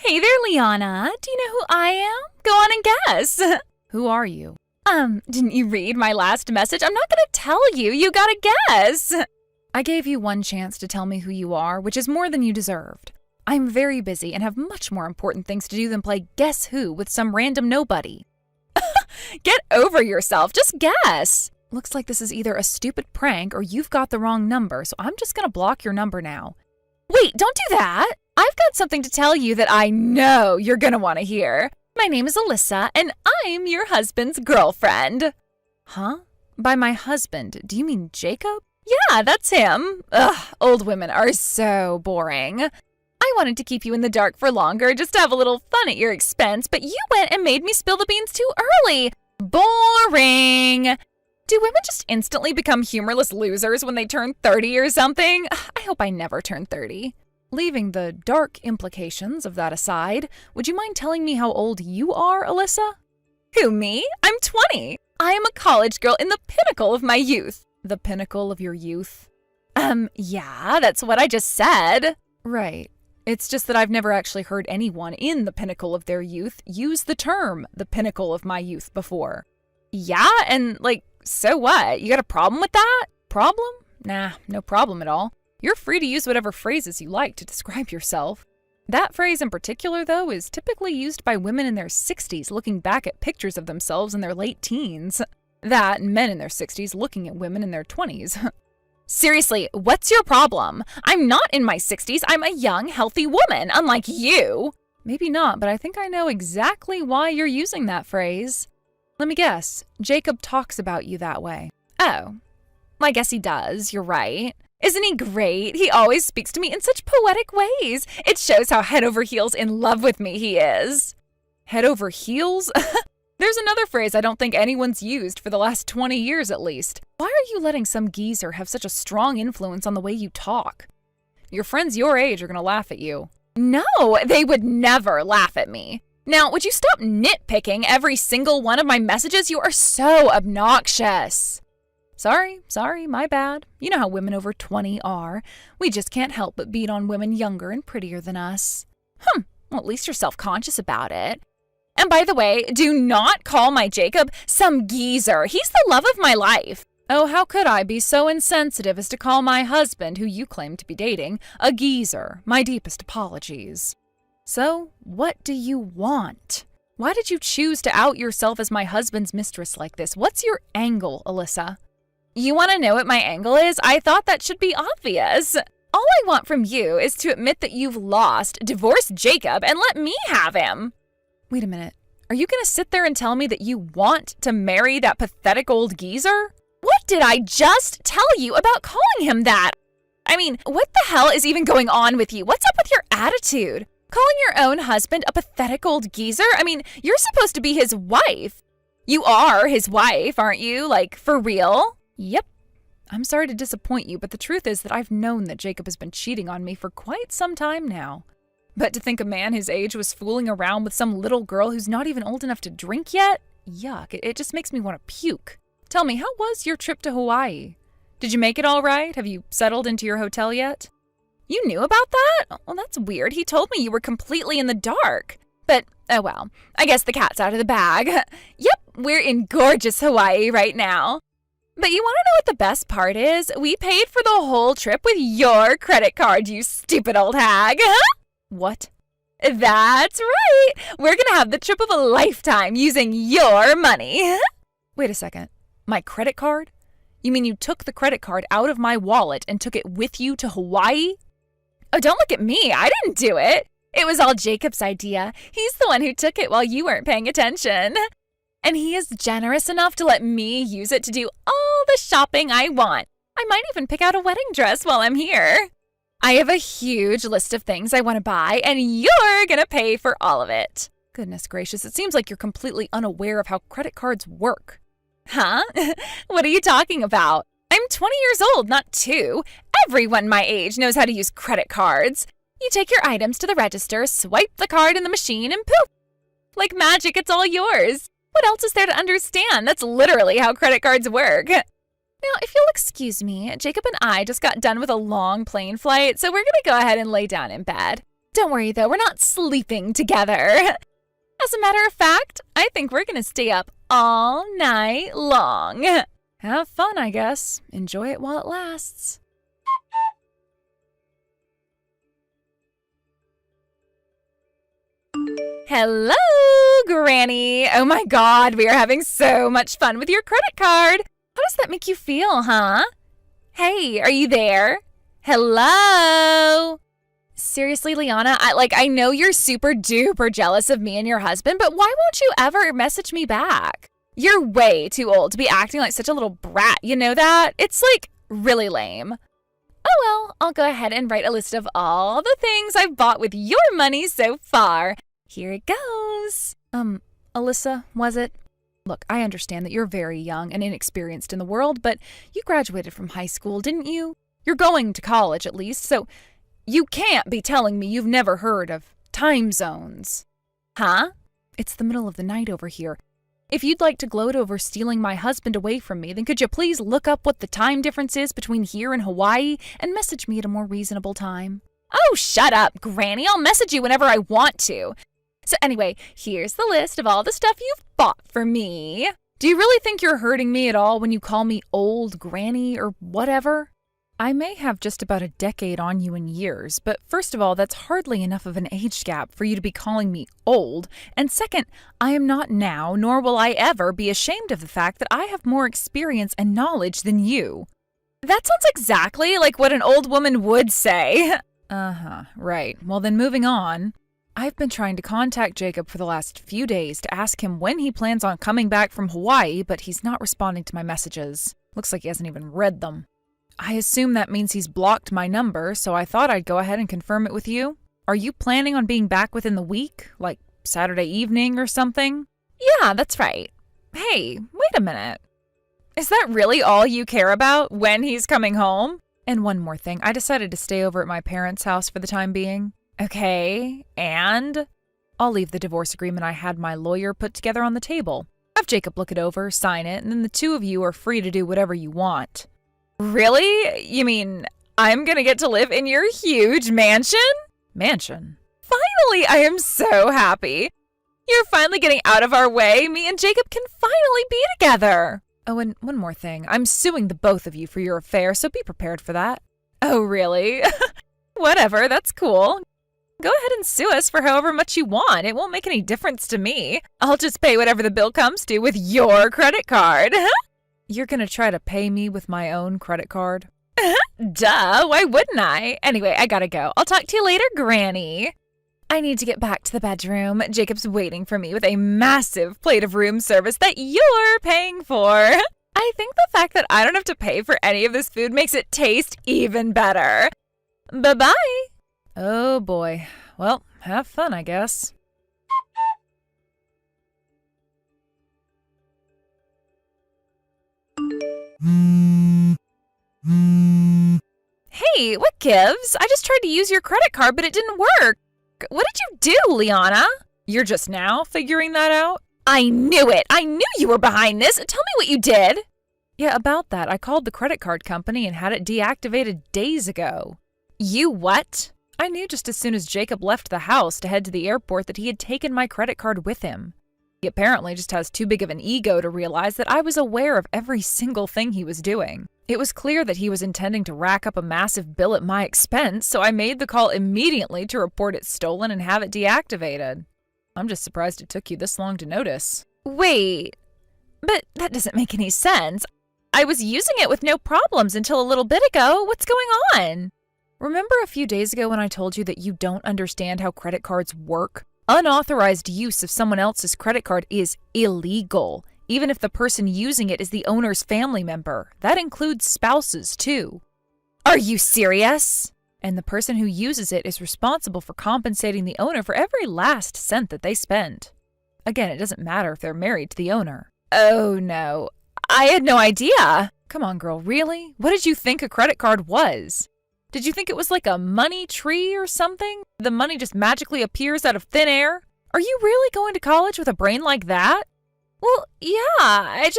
Hey there, Liana. Do you know who I am? Go on and guess. Who are you? Didn't you read my last message? I'm not gonna tell you. You gotta guess. I gave you one chance to tell me who you are, which is more than you deserved. I'm very busy and have much more important things to do than play Guess Who with some random nobody. Get over yourself. Just guess. Looks like this is either a stupid prank or you've got the wrong number, so I'm just gonna block your number now. Wait, don't do that. I've got something to tell you that I know you're gonna want to hear. My name is Alyssa, and I'm your husband's girlfriend. Huh? By my husband, do you mean Jacob? Yeah, that's him. Ugh, old women are so boring. I wanted to keep you in the dark for longer just to have a little fun at your expense, but you went and made me spill the beans too early. Boring. Do women just instantly become humorless losers when they turn 30 or something? I hope I never turn 30. Leaving the dark implications of that aside, would you mind telling me how old you are, Alyssa? Who, me? I'm 20. I am a college girl in the pinnacle of my youth. The pinnacle of your youth? Yeah, that's what I just said. Right. It's just that I've never actually heard anyone in the pinnacle of their youth use the term the pinnacle of my youth before. Yeah, and so what? You got a problem with that? Problem? Nah, no problem at all. You're free to use whatever phrases you like to describe yourself. That phrase in particular, though, is typically used by women in their 60s looking back at pictures of themselves in their late teens. That and men in their 60s looking at women in their 20s. Seriously, what's your problem? I'm not in my 60s. I'm a young, healthy woman, unlike you. Maybe not, but I think I know exactly why you're using that phrase. Let me guess. Jacob talks about you that way. Oh, I guess he does. You're right. Isn't he great? He always speaks to me in such poetic ways. It shows how head over heels in love with me he is. Head over heels? There's another phrase I don't think anyone's used for the last 20 years at least. Why are you letting some geezer have such a strong influence on the way you talk? Your friends your age are gonna laugh at you. No, they would never laugh at me. Now, would you stop nitpicking every single one of my messages? You are so obnoxious. Sorry, my bad. You know how women over 20 are. We just can't help but beat on women younger and prettier than us. Well, at least you're self-conscious about it. And by the way, do not call my Jacob some geezer. He's the love of my life. Oh, how could I be so insensitive as to call my husband, who you claim to be dating, a geezer? My deepest apologies. So, what do you want? Why did you choose to out yourself as my husband's mistress like this? What's your angle, Alyssa? You want to know what my angle is? I thought that should be obvious. All I want from you is to admit that you've lost, divorce Jacob, and let me have him. Wait a minute. Are you going to sit there and tell me that you want to marry that pathetic old geezer? What did I just tell you about calling him that? I mean, what the hell is even going on with you? What's up with your attitude? Calling your own husband a pathetic old geezer? I mean, you're supposed to be his wife. You are his wife, aren't you? For real? Yep. I'm sorry to disappoint you, but the truth is that I've known that Jacob has been cheating on me for quite some time now. But to think a man his age was fooling around with some little girl who's not even old enough to drink yet? Yuck, it just makes me want to puke. Tell me, how was your trip to Hawaii? Did you make it all right? Have you settled into your hotel yet? You knew about that? Well, that's weird. He told me you were completely in the dark. But, oh well, I guess the cat's out of the bag. Yep, we're in gorgeous Hawaii right now. But you want to know what the best part is? We paid for the whole trip with your credit card, you stupid old hag. What? That's right. We're going to have the trip of a lifetime using your money. Wait a second. My credit card? You mean you took the credit card out of my wallet and took it with you to Hawaii? Oh, don't look at me. I didn't do it. It was all Jacob's idea. He's the one who took it while you weren't paying attention. And he is generous enough to let me use it to do all the shopping I want. I might even pick out a wedding dress while I'm here. I have a huge list of things I want to buy, and you're going to pay for all of it. Goodness gracious, it seems like you're completely unaware of how credit cards work. Huh? What are you talking about? I'm 20 years old, not 2. Everyone my age knows how to use credit cards. You take your items to the register, swipe the card in the machine, and poof! Like magic, it's all yours. What else is there to understand? That's literally how credit cards work. Now, if you'll excuse me, Jacob and I just got done with a long plane flight, so we're going to go ahead and lay down in bed. Don't worry, though, we're not sleeping together. As a matter of fact, I think we're gonna stay up all night long. Have fun, I guess. Enjoy it while it lasts. Hello, Granny. Oh my God, we are having so much fun with your credit card. How does that make you feel, huh? Hey, are you there? Hello? Seriously, Liana, I know you're super duper jealous of me and your husband, but why won't you ever message me back? You're way too old to be acting like such a little brat, you know that? It's really lame. Oh well, I'll go ahead and write a list of all the things I've bought with your money so far. Here it goes. Alyssa, was it? Look, I understand that you're very young and inexperienced in the world, but you graduated from high school, didn't you? You're going to college at least, so you can't be telling me you've never heard of time zones. Huh? It's the middle of the night over here. If you'd like to gloat over stealing my husband away from me, then could you please look up what the time difference is between here and Hawaii and message me at a more reasonable time? Oh, shut up, Granny. I'll message you whenever I want to. So anyway, here's the list of all the stuff you've bought for me. Do you really think you're hurting me at all when you call me old Granny or whatever? I may have just about a decade on you in years, but first of all, that's hardly enough of an age gap for you to be calling me old. And second, I am not now, nor will I ever be ashamed of the fact that I have more experience and knowledge than you. That sounds exactly like what an old woman would say. Right. Well, then moving on. I've been trying to contact Jacob for the last few days to ask him when he plans on coming back from Hawaii, but he's not responding to my messages. Looks like he hasn't even read them. I assume that means he's blocked my number, so I thought I'd go ahead and confirm it with you. Are you planning on being back within the week? Like Saturday evening or something? Yeah, that's right. Hey, wait a minute. Is that really all you care about, when he's coming home? And one more thing, I decided to stay over at my parents' house for the time being. Okay, and? I'll leave the divorce agreement I had my lawyer put together on the table. Have Jacob look it over, sign it, and then the two of you are free to do whatever you want. Really? You mean I'm gonna get to live in your huge mansion? Mansion? Finally, I am so happy. You're finally getting out of our way. Me and Jacob can finally be together. Oh, and one more thing. I'm suing the both of you for your affair, so be prepared for that. Oh, really? Whatever, that's cool. Go ahead and sue us for however much you want. It won't make any difference to me. I'll just pay whatever the bill comes to with your credit card. You're gonna try to pay me with my own credit card? Duh, why wouldn't I? Anyway, I gotta go. I'll talk to you later, Granny. I need to get back to the bedroom. Jacob's waiting for me with a massive plate of room service that you're paying for. I think the fact that I don't have to pay for any of this food makes it taste even better. Bye-bye. Oh boy. Well, have fun, I guess. Hey, what gives? I just tried to use your credit card, but it didn't work. What did you do, Liana? You're just now figuring that out? I knew it. I knew you were behind this. Tell me what you did. Yeah, about that. I called the credit card company and had it deactivated days ago. You what? I knew just as soon as Jacob left the house to head to the airport that he had taken my credit card with him. He apparently just has too big of an ego to realize that I was aware of every single thing he was doing. It was clear that he was intending to rack up a massive bill at my expense, so I made the call immediately to report it stolen and have it deactivated. I'm just surprised it took you this long to notice. Wait, but that doesn't make any sense. I was using it with no problems until a little bit ago. What's going on? Remember a few days ago when I told you that you don't understand how credit cards work? Unauthorized use of someone else's credit card is illegal, even if the person using it is the owner's family member. That includes spouses, too. Are you serious? And the person who uses it is responsible for compensating the owner for every last cent that they spend. Again, it doesn't matter if they're married to the owner. Oh, no. I had no idea. Come on, girl, really? What did you think a credit card was? Did you think it was like a money tree or something? The money just magically appears out of thin air? Are you really going to college with a brain like that? Well, yeah, I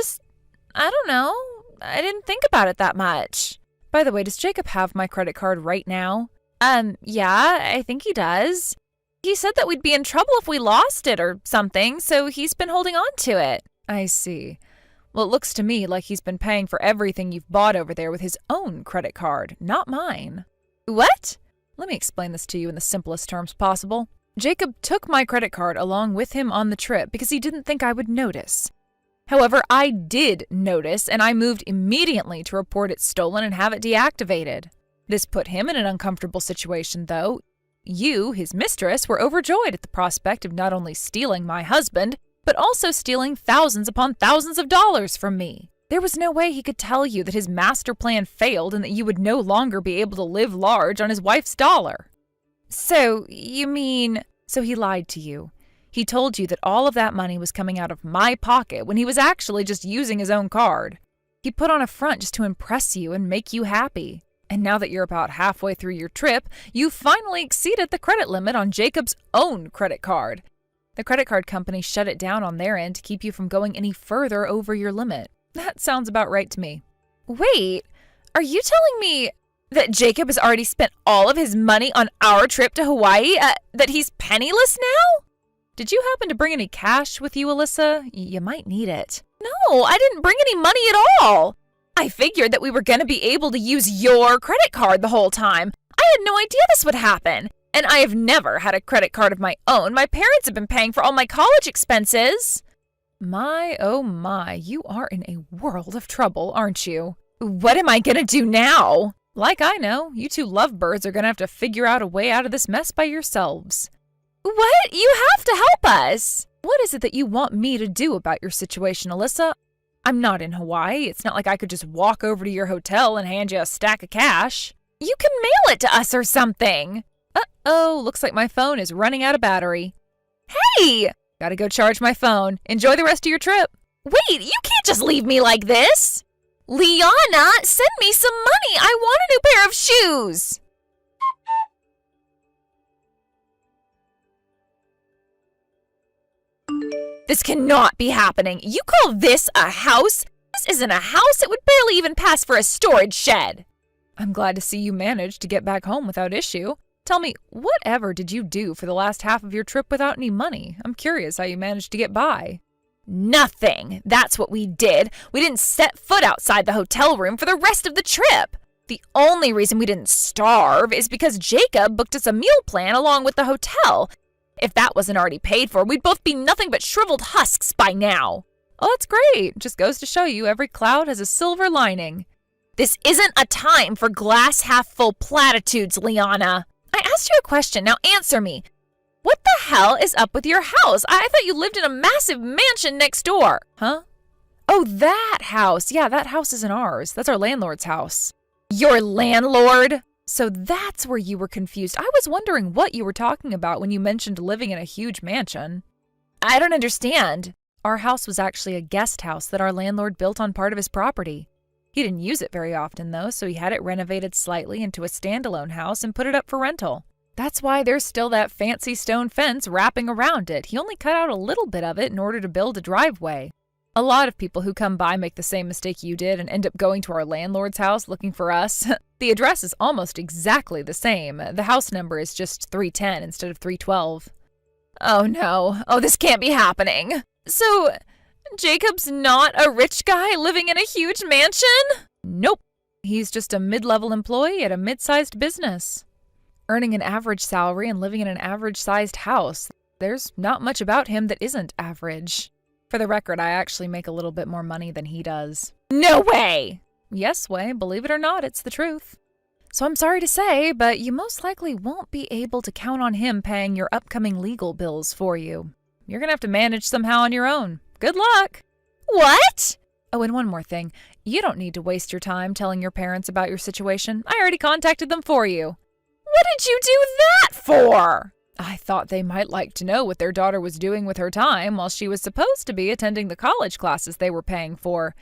don't know. I didn't think about it that much. By the way, does Jacob have my credit card right now? Yeah, I think he does. He said that we'd be in trouble if we lost it or something, so he's been holding on to it. I see. Well, it looks to me like he's been paying for everything you've bought over there with his own credit card, not mine. What? Let me explain this to you in the simplest terms possible. Jacob took my credit card along with him on the trip because he didn't think I would notice. However, I did notice, and I moved immediately to report it stolen and have it deactivated. This put him in an uncomfortable situation, though. You, his mistress, were overjoyed at the prospect of not only stealing my husband, but also stealing thousands upon thousands of dollars from me. There was no way he could tell you that his master plan failed and that you would no longer be able to live large on his wife's dollar. So, you mean... So he lied to you. He told you that all of that money was coming out of my pocket when he was actually just using his own card. He put on a front just to impress you and make you happy. And now that you're about halfway through your trip, you finally exceeded the credit limit on Jacob's own credit card. The credit card company shut it down on their end to keep you from going any further over your limit. That sounds about right to me. Wait, are you telling me that Jacob has already spent all of his money on our trip to Hawaii? That he's penniless now? Did you happen to bring any cash with you, Alyssa? You might need it. No, I didn't bring any money at all. I figured that we were going to be able to use your credit card the whole time. I had no idea this would happen. And I have never had a credit card of my own. My parents have been paying for all my college expenses. My, oh my, you are in a world of trouble, aren't you? What am I going to do now? Like I know, you two lovebirds are going to have to figure out a way out of this mess by yourselves. What? You have to help us. What is it that you want me to do about your situation, Alyssa? I'm not in Hawaii. It's not like I could just walk over to your hotel and hand you a stack of cash. You can mail it to us or something. Uh-oh, looks like my phone is running out of battery. Hey! Gotta go charge my phone. Enjoy the rest of your trip. Wait, you can't just leave me like this. Liana, send me some money. I want a new pair of shoes. This cannot be happening. You call this a house? This isn't a house. It would barely even pass for a storage shed. I'm glad to see you managed to get back home without issue. Tell me, whatever did you do for the last half of your trip without any money? I'm curious how you managed to get by. Nothing. That's what we did. We didn't set foot outside the hotel room for the rest of the trip. The only reason we didn't starve is because Jacob booked us a meal plan along with the hotel. If that wasn't already paid for, we'd both be nothing but shriveled husks by now. Oh, that's great. Just goes to show you every cloud has a silver lining. This isn't a time for glass half full platitudes, Liana. I asked you a question. Now answer me. What the hell is up with your house? I thought you lived in a massive mansion next door. Huh? Oh, that house. Yeah, that house isn't ours. That's our landlord's house. Your landlord? So that's where you were confused. I was wondering what you were talking about when you mentioned living in a huge mansion. I don't understand. Our house was actually a guest house that our landlord built on part of his property. He didn't use it very often, though, so he had it renovated slightly into a standalone house and put it up for rental. That's why there's still that fancy stone fence wrapping around it. He only cut out a little bit of it in order to build a driveway. A lot of people who come by make the same mistake you did and end up going to our landlord's house looking for us. The address is almost exactly the same. The house number is just 310 instead of 312. Oh no. Oh, this can't be happening. So, Jacob's not a rich guy living in a huge mansion? Nope. He's just a mid-level employee at a mid-sized business, earning an average salary and living in an average-sized house. There's not much about him that isn't average. For the record, I actually make a little bit more money than he does. No way! Yes, Way, believe it or not, it's the truth. So I'm sorry to say, but you most likely won't be able to count on him paying your upcoming legal bills for you. You're gonna have to manage somehow on your own. Good luck! What? Oh, and one more thing. You don't need to waste your time telling your parents about your situation. I already contacted them for you. What did you do that for? I thought they might like to know what their daughter was doing with her time while she was supposed to be attending the college classes they were paying for.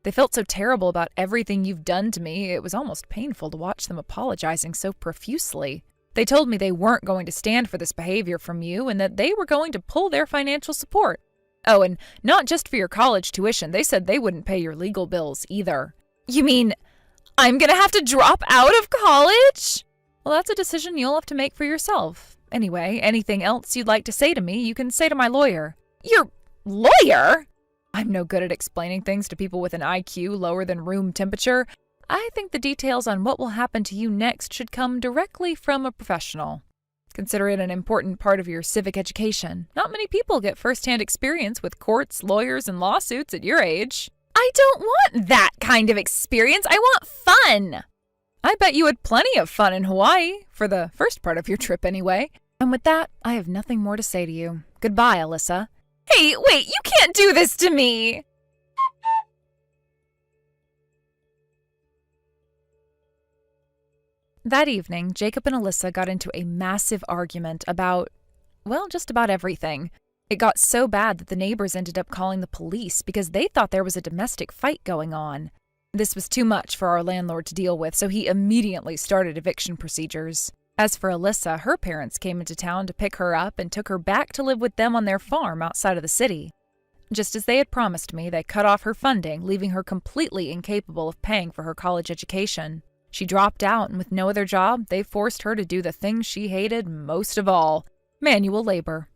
They felt so terrible about everything you've done to me, it was almost painful to watch them apologizing so profusely. They told me they weren't going to stand for this behavior from you and that they were going to pull their financial support. Oh, and not just for your college tuition, they said they wouldn't pay your legal bills either. You mean I'm gonna have to drop out of college? Well, that's a decision you'll have to make for yourself. Anyway, anything else you'd like to say to me, you can say to my lawyer. Your lawyer? I'm no good at explaining things to people with an IQ lower than room temperature. I think the details on what will happen to you next should come directly from a professional. Consider it an important part of your civic education. Not many people get first-hand experience with courts, lawyers, and lawsuits at your age. I don't want that kind of experience. I want fun. I bet you had plenty of fun in Hawaii, for the first part of your trip anyway. And with that, I have nothing more to say to you. Goodbye, Alyssa. Hey, wait, you can't do this to me! That evening, Jacob and Alyssa got into a massive argument about, well, just about everything. It got so bad that the neighbors ended up calling the police because they thought there was a domestic fight going on. This was too much for our landlord to deal with, so he immediately started eviction procedures. As for Alyssa, her parents came into town to pick her up and took her back to live with them on their farm outside of the city. Just as they had promised me, they cut off her funding, leaving her completely incapable of paying for her college education. She dropped out, and with no other job, they forced her to do the thing she hated most of all, manual labor.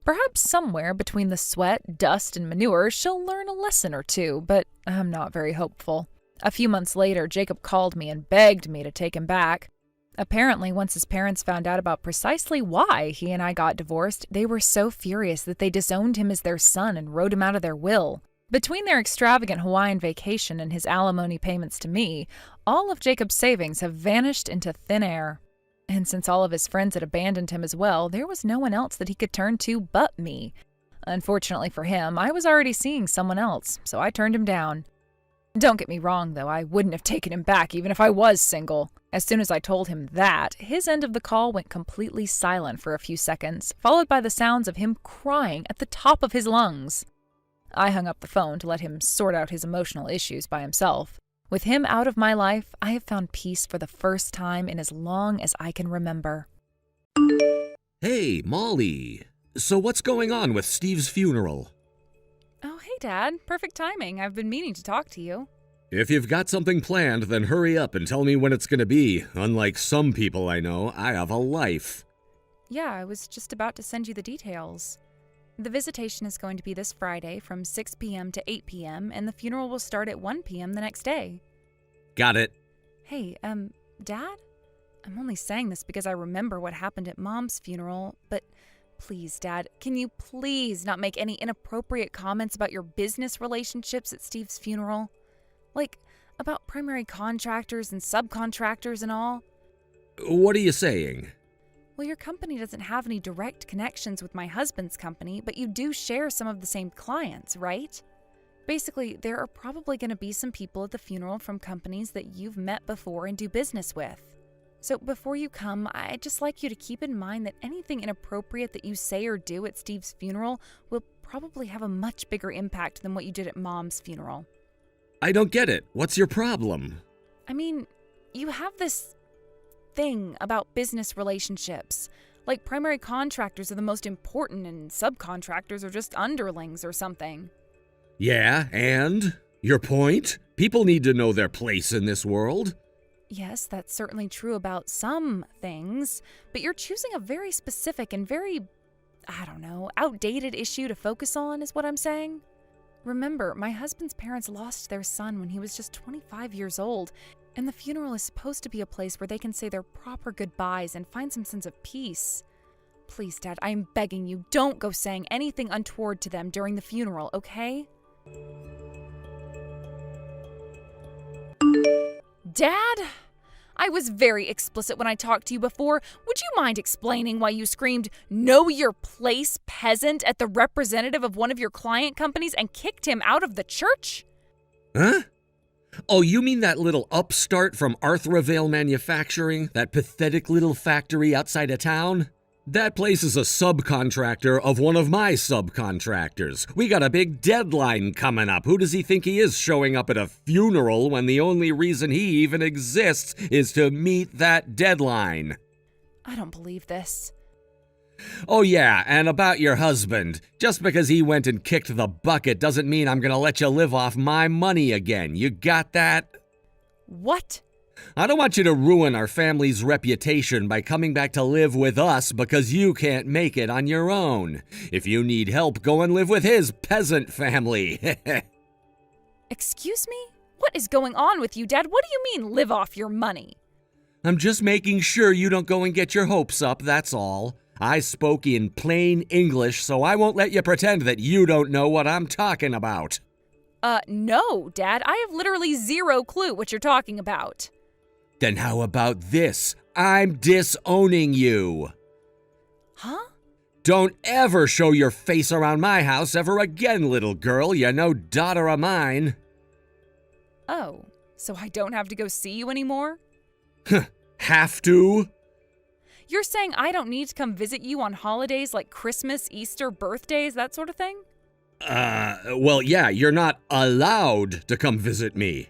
Perhaps somewhere between the sweat, dust, and manure, she'll learn a lesson or two, but I'm not very hopeful. A few months later, Jacob called me and begged me to take him back. Apparently, once his parents found out about precisely why he and I got divorced, they were so furious that they disowned him as their son and wrote him out of their will. Between their extravagant Hawaiian vacation and his alimony payments to me, all of Jacob's savings have vanished into thin air. And since all of his friends had abandoned him as well, there was no one else that he could turn to but me. Unfortunately for him, I was already seeing someone else, so I turned him down. Don't get me wrong, though, I wouldn't have taken him back even if I was single. As soon as I told him that, his end of the call went completely silent for a few seconds, followed by the sounds of him crying at the top of his lungs. I hung up the phone to let him sort out his emotional issues by himself. With him out of my life, I have found peace for the first time in as long as I can remember. Hey, Molly. So what's going on with Steve's funeral? Oh, hey, Dad. Perfect timing. I've been meaning to talk to you. If you've got something planned, then hurry up and tell me when it's gonna be. Unlike some people I know, I have a life. Yeah, I was just about to send you the details. The visitation is going to be this Friday from 6 p.m. to 8 p.m., and the funeral will start at 1 p.m. the next day. Got it. Hey, Dad? I'm only saying this because I remember what happened at Mom's funeral, but please, Dad, can you please not make any inappropriate comments about your business relationships at Steve's funeral? Like, about primary contractors and subcontractors and all? What are you saying? Well, your company doesn't have any direct connections with my husband's company, but you do share some of the same clients, right? Basically, there are probably going to be some people at the funeral from companies that you've met before and do business with. So before you come, I'd just like you to keep in mind that anything inappropriate that you say or do at Steve's funeral will probably have a much bigger impact than what you did at Mom's funeral. I don't get it. What's your problem? I mean, you have this thing about business relationships. Like primary contractors are the most important and subcontractors are just underlings or something. Yeah, and? Your point? People need to know their place in this world. Yes, that's certainly true about some things, but you're choosing a very specific and very, outdated issue to focus on, is what I'm saying. Remember, my husband's parents lost their son when he was just 25 years old, and the funeral is supposed to be a place where they can say their proper goodbyes and find some sense of peace. Please, Dad, I'm begging you, don't go saying anything untoward to them during the funeral, okay? Dad? I was very explicit when I talked to you before. Would you mind explaining why you screamed, "Know your place, peasant," at the representative of one of your client companies and kicked him out of the church? Huh? Oh, you mean that little upstart from Arthravale Manufacturing? That pathetic little factory outside of town? That place is a subcontractor of one of my subcontractors. We got a big deadline coming up. Who does he think he is showing up at a funeral when the only reason he even exists is to meet that deadline? I don't believe this. Oh yeah, and about your husband. Just because he went and kicked the bucket doesn't mean I'm gonna let you live off my money again. You got that? What? I don't want you to ruin our family's reputation by coming back to live with us because you can't make it on your own. If you need help, go and live with his peasant family. Excuse me? What is going on with you, Dad? What do you mean, live off your money? I'm just making sure you don't go and get your hopes up, that's all. I spoke in plain English, so I won't let you pretend that you don't know what I'm talking about. No, Dad. I have literally zero clue what you're talking about. Then how about this? I'm disowning you. Huh? Don't ever show your face around my house ever again, little girl. You're no daughter of mine. Oh, so I don't have to go see you anymore? Have to? You're saying I don't need to come visit you on holidays like Christmas, Easter, birthdays, that sort of thing? Well, yeah, you're not allowed to come visit me.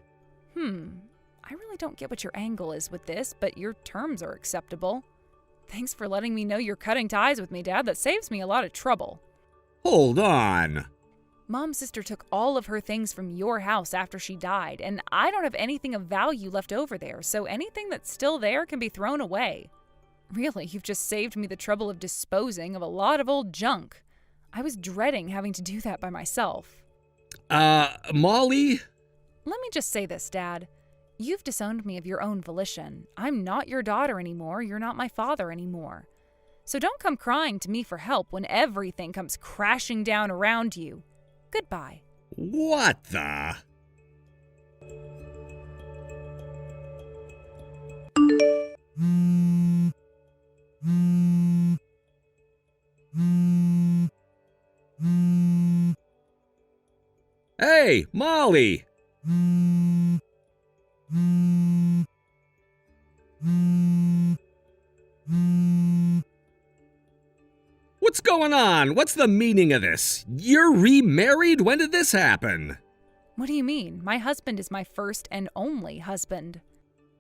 I really don't get what your angle is with this, but your terms are acceptable. Thanks for letting me know you're cutting ties with me, Dad. That saves me a lot of trouble. Hold on. Mom's sister took all of her things from your house after she died, and I don't have anything of value left over there, so anything that's still there can be thrown away. Really, you've just saved me the trouble of disposing of a lot of old junk. I was dreading having to do that by myself. Molly? Let me just say this, Dad. You've disowned me of your own volition. I'm not your daughter anymore. You're not my father anymore. So don't come crying to me for help when everything comes crashing down around you. Goodbye. What the? Hey, Molly! What's going on? What's the meaning of this? You're remarried? When did this happen? What do you mean? My husband is my first and only husband.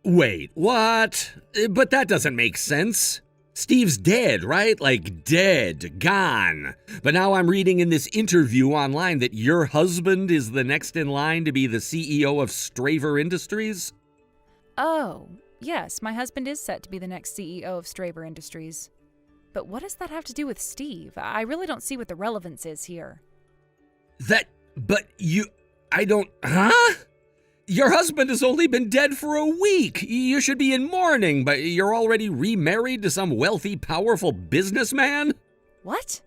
Wait, what? But that doesn't make sense. Steve's dead, right? Like dead, gone. But now I'm reading in this interview online that your husband is the next in line to be the CEO of Straver Industries? Oh, yes, my husband is set to be the next CEO of Straver Industries. But what does that have to do with Steve? I really don't see what the relevance is here. Huh? Your husband has only been dead for a week. You should be in mourning, but you're already remarried to some wealthy, powerful businessman? What?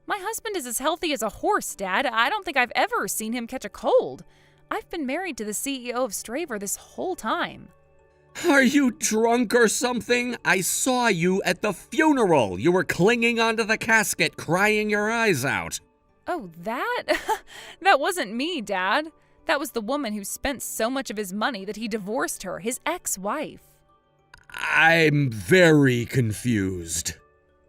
My husband is as healthy as a horse, Dad. I don't think I've ever seen him catch a cold. I've been married to the CEO of Straver this whole time. Are you drunk or something? I saw you at the funeral. You were clinging onto the casket, crying your eyes out. Oh, that? That wasn't me, Dad. That was the woman who spent so much of his money that he divorced her, his ex-wife. I'm very confused.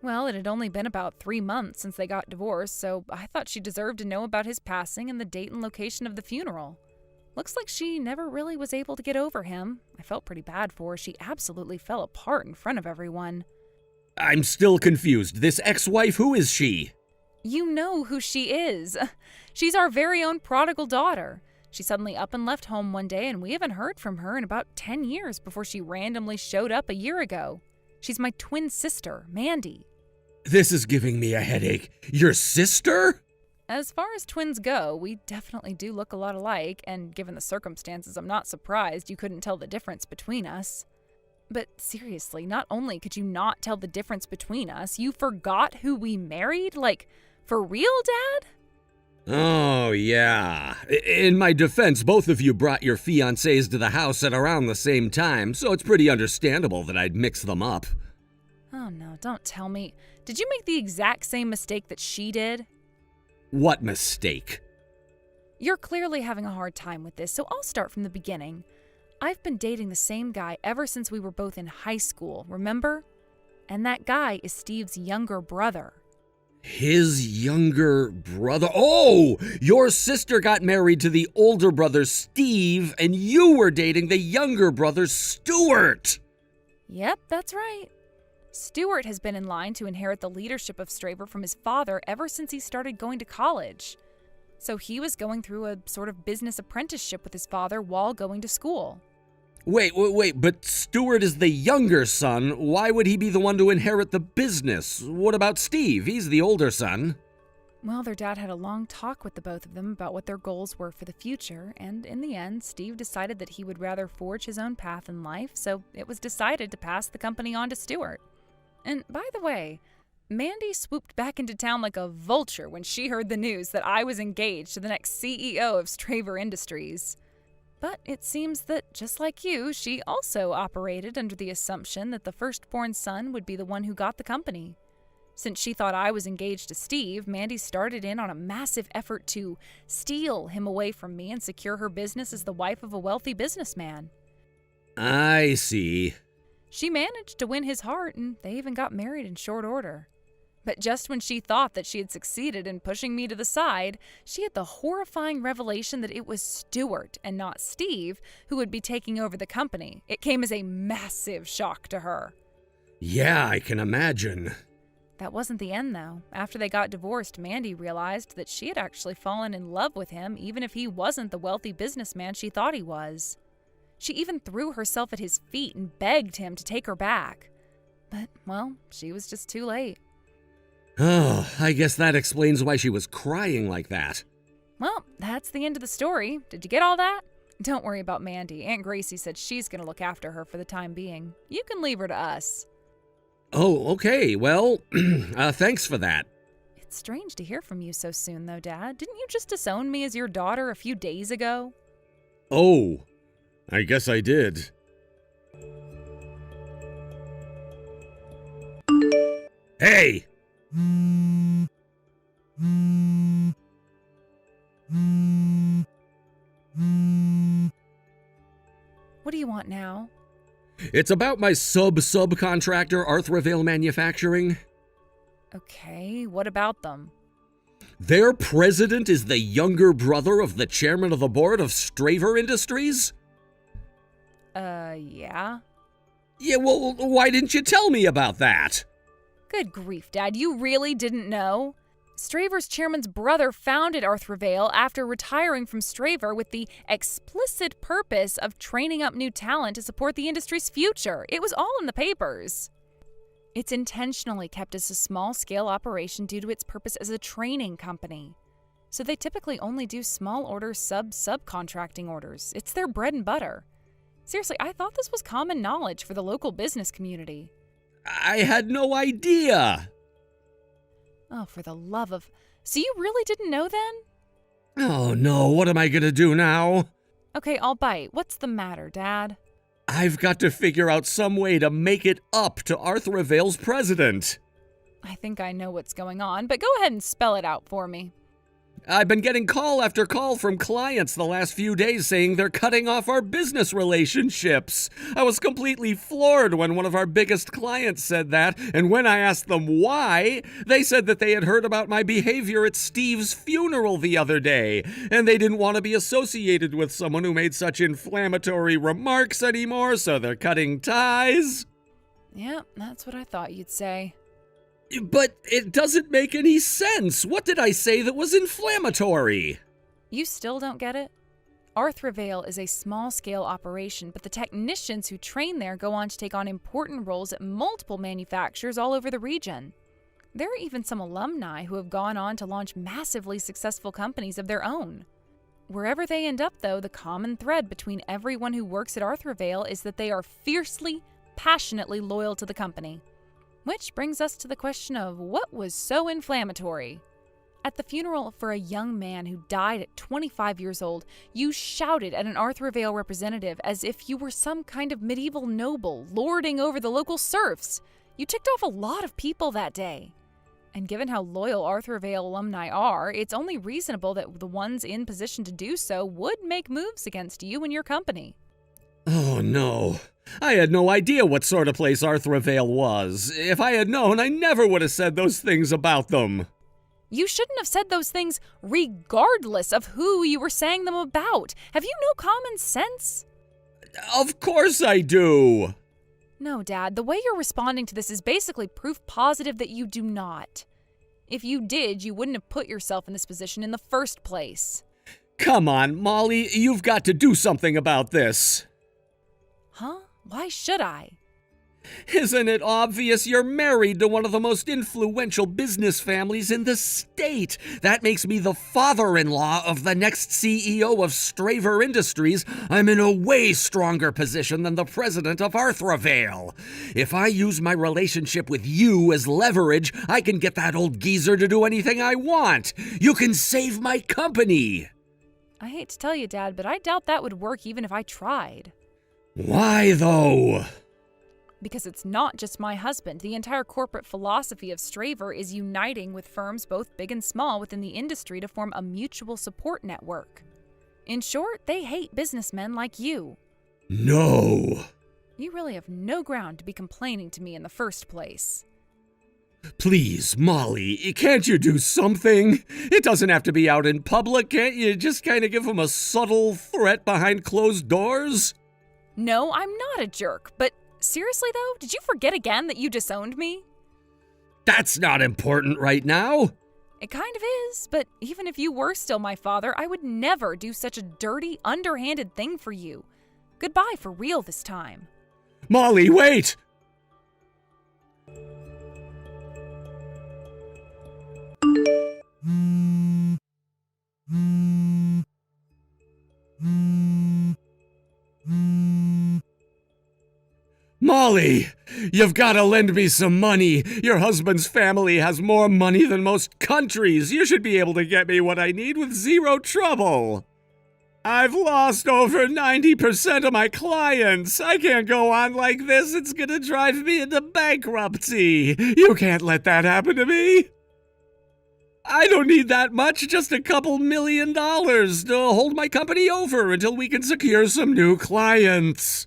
Well, it had only been about 3 months since they got divorced, so I thought she deserved to know about his passing and the date and location of the funeral. Looks like she never really was able to get over him. I felt pretty bad for her. She absolutely fell apart in front of everyone. I'm still confused. This ex-wife, who is she? You know who she is. She's our very own prodigal daughter. She suddenly up and left home one day, and we haven't heard from her in about 10 years before she randomly showed up a year ago. She's my twin sister, Mandy. This is giving me a headache. Your sister? As far as twins go, we definitely do look a lot alike, and given the circumstances, I'm not surprised you couldn't tell the difference between us. But seriously, not only could you not tell the difference between us, you forgot who we married? Like, for real, Dad? Oh, yeah. In my defense, both of you brought your fiancés to the house at around the same time, so it's pretty understandable that I'd mix them up. Oh no, don't tell me. Did you make the exact same mistake that she did? What mistake? You're clearly having a hard time with this, so I'll start from the beginning. I've been dating the same guy ever since we were both in high school, remember? And that guy is Steve's younger brother. His younger brother? Oh! Your sister got married to the older brother, Steve, and you were dating the younger brother, Stuart! Yep, that's right. Stuart has been in line to inherit the leadership of Straver from his father ever since he started going to college. So he was going through a sort of business apprenticeship with his father while going to school. Wait, but Stuart is the younger son. Why would he be the one to inherit the business? What about Steve? He's the older son. Well, their dad had a long talk with the both of them about what their goals were for the future, and in the end, Steve decided that he would rather forge his own path in life, so it was decided to pass the company on to Stuart. And by the way, Mandy swooped back into town like a vulture when she heard the news that I was engaged to the next CEO of Straver Industries. But it seems that, just like you, she also operated under the assumption that the firstborn son would be the one who got the company. Since she thought I was engaged to Steve, Mandy started in on a massive effort to steal him away from me and secure her business as the wife of a wealthy businessman. I see. She managed to win his heart, and they even got married in short order. But just when she thought that she had succeeded in pushing me to the side, she had the horrifying revelation that it was Stuart and not Steve who would be taking over the company. It came as a massive shock to her. Yeah, I can imagine. That wasn't the end, though. After they got divorced, Mandy realized that she had actually fallen in love with him, even if he wasn't the wealthy businessman she thought he was. She even threw herself at his feet and begged him to take her back. But, well, she was just too late. Oh, I guess that explains why she was crying like that. Well, that's the end of the story. Did you get all that? Don't worry about Mandy. Aunt Gracie said she's going to look after her for the time being. You can leave her to us. Oh, okay. Well, thanks for that. It's strange to hear from you so soon, though, Dad. Didn't you just disown me as your daughter a few days ago? Oh, I guess I did. Hey! What do you want now? It's about my subcontractor, Arthrovale Manufacturing. Okay, what about them? Their president is the younger brother of the chairman of the board of Straver Industries? Yeah? Yeah, well, why didn't you tell me about that? Good grief, Dad, you really didn't know? Straver's chairman's brother founded Arthrovale after retiring from Straver with the explicit purpose of training up new talent to support the industry's future. It was all in the papers. It's intentionally kept as a small-scale operation due to its purpose as a training company. So they typically only do small order subcontracting orders. It's their bread and butter. Seriously, I thought this was common knowledge for the local business community. I had no idea. Oh, for the love of... So you really didn't know then? Oh no, what am I gonna do now? Okay, I'll bite. What's the matter, Dad? I've got to figure out some way to make it up to Arthrovale's president. I think I know what's going on, but go ahead and spell it out for me. I've been getting call after call from clients the last few days saying they're cutting off our business relationships. I was completely floored when one of our biggest clients said that, and when I asked them why, they said that they had heard about my behavior at Steve's funeral the other day, and they didn't want to be associated with someone who made such inflammatory remarks anymore, so they're cutting ties. Yeah, that's what I thought you'd say. But it doesn't make any sense. What did I say that was inflammatory? You still don't get it? Arthrovale is a small-scale operation, but the technicians who train there go on to take on important roles at multiple manufacturers all over the region. There are even some alumni who have gone on to launch massively successful companies of their own. Wherever they end up, though, the common thread between everyone who works at Arthrovale is that they are fiercely, passionately loyal to the company. Which brings us to the question of what was so inflammatory. At the funeral for a young man who died at 25 years old, you shouted at an Arthrovale representative as if you were some kind of medieval noble lording over the local serfs. You ticked off a lot of people that day. And given how loyal Arthrovale alumni are, it's only reasonable that the ones in position to do so would make moves against you and your company. Oh no. I had no idea what sort of place Arthrovale was. If I had known, I never would have said those things about them. You shouldn't have said those things regardless of who you were saying them about. Have you no common sense? Of course I do. No, Dad. The way you're responding to this is basically proof positive that you do not. If you did, you wouldn't have put yourself in this position in the first place. Come on, Molly. You've got to do something about this. Huh? Why should I? Isn't it obvious you're married to one of the most influential business families in the state? That makes me the father-in-law of the next CEO of Straver Industries. I'm in a way stronger position than the president of Arthravale. If I use my relationship with you as leverage, I can get that old geezer to do anything I want. You can save my company. I hate to tell you, Dad, but I doubt that would work even if I tried. Why, though? Because it's not just my husband. The entire corporate philosophy of Straver is uniting with firms both big and small within the industry to form a mutual support network. In short, they hate businessmen like you. No. You really have no ground to be complaining to me in the first place. Please, Molly, can't you do something? It doesn't have to be out in public. Can't you just kind of give him a subtle threat behind closed doors? No, I'm not a jerk, but seriously though, did you forget again that you disowned me? That's not important right now. It kind of is, but even if you were still my father, I would never do such a dirty, underhanded thing for you. Goodbye for real this time. Molly, wait! Molly, you've got to lend me some money. Your husband's family has more money than most countries. You should be able to get me what I need with zero trouble. I've lost over 90% of my clients. I can't go on like this. It's going to drive me into bankruptcy. You can't let that happen to me. I don't need that much, just a couple $1 million to hold my company over until we can secure some new clients.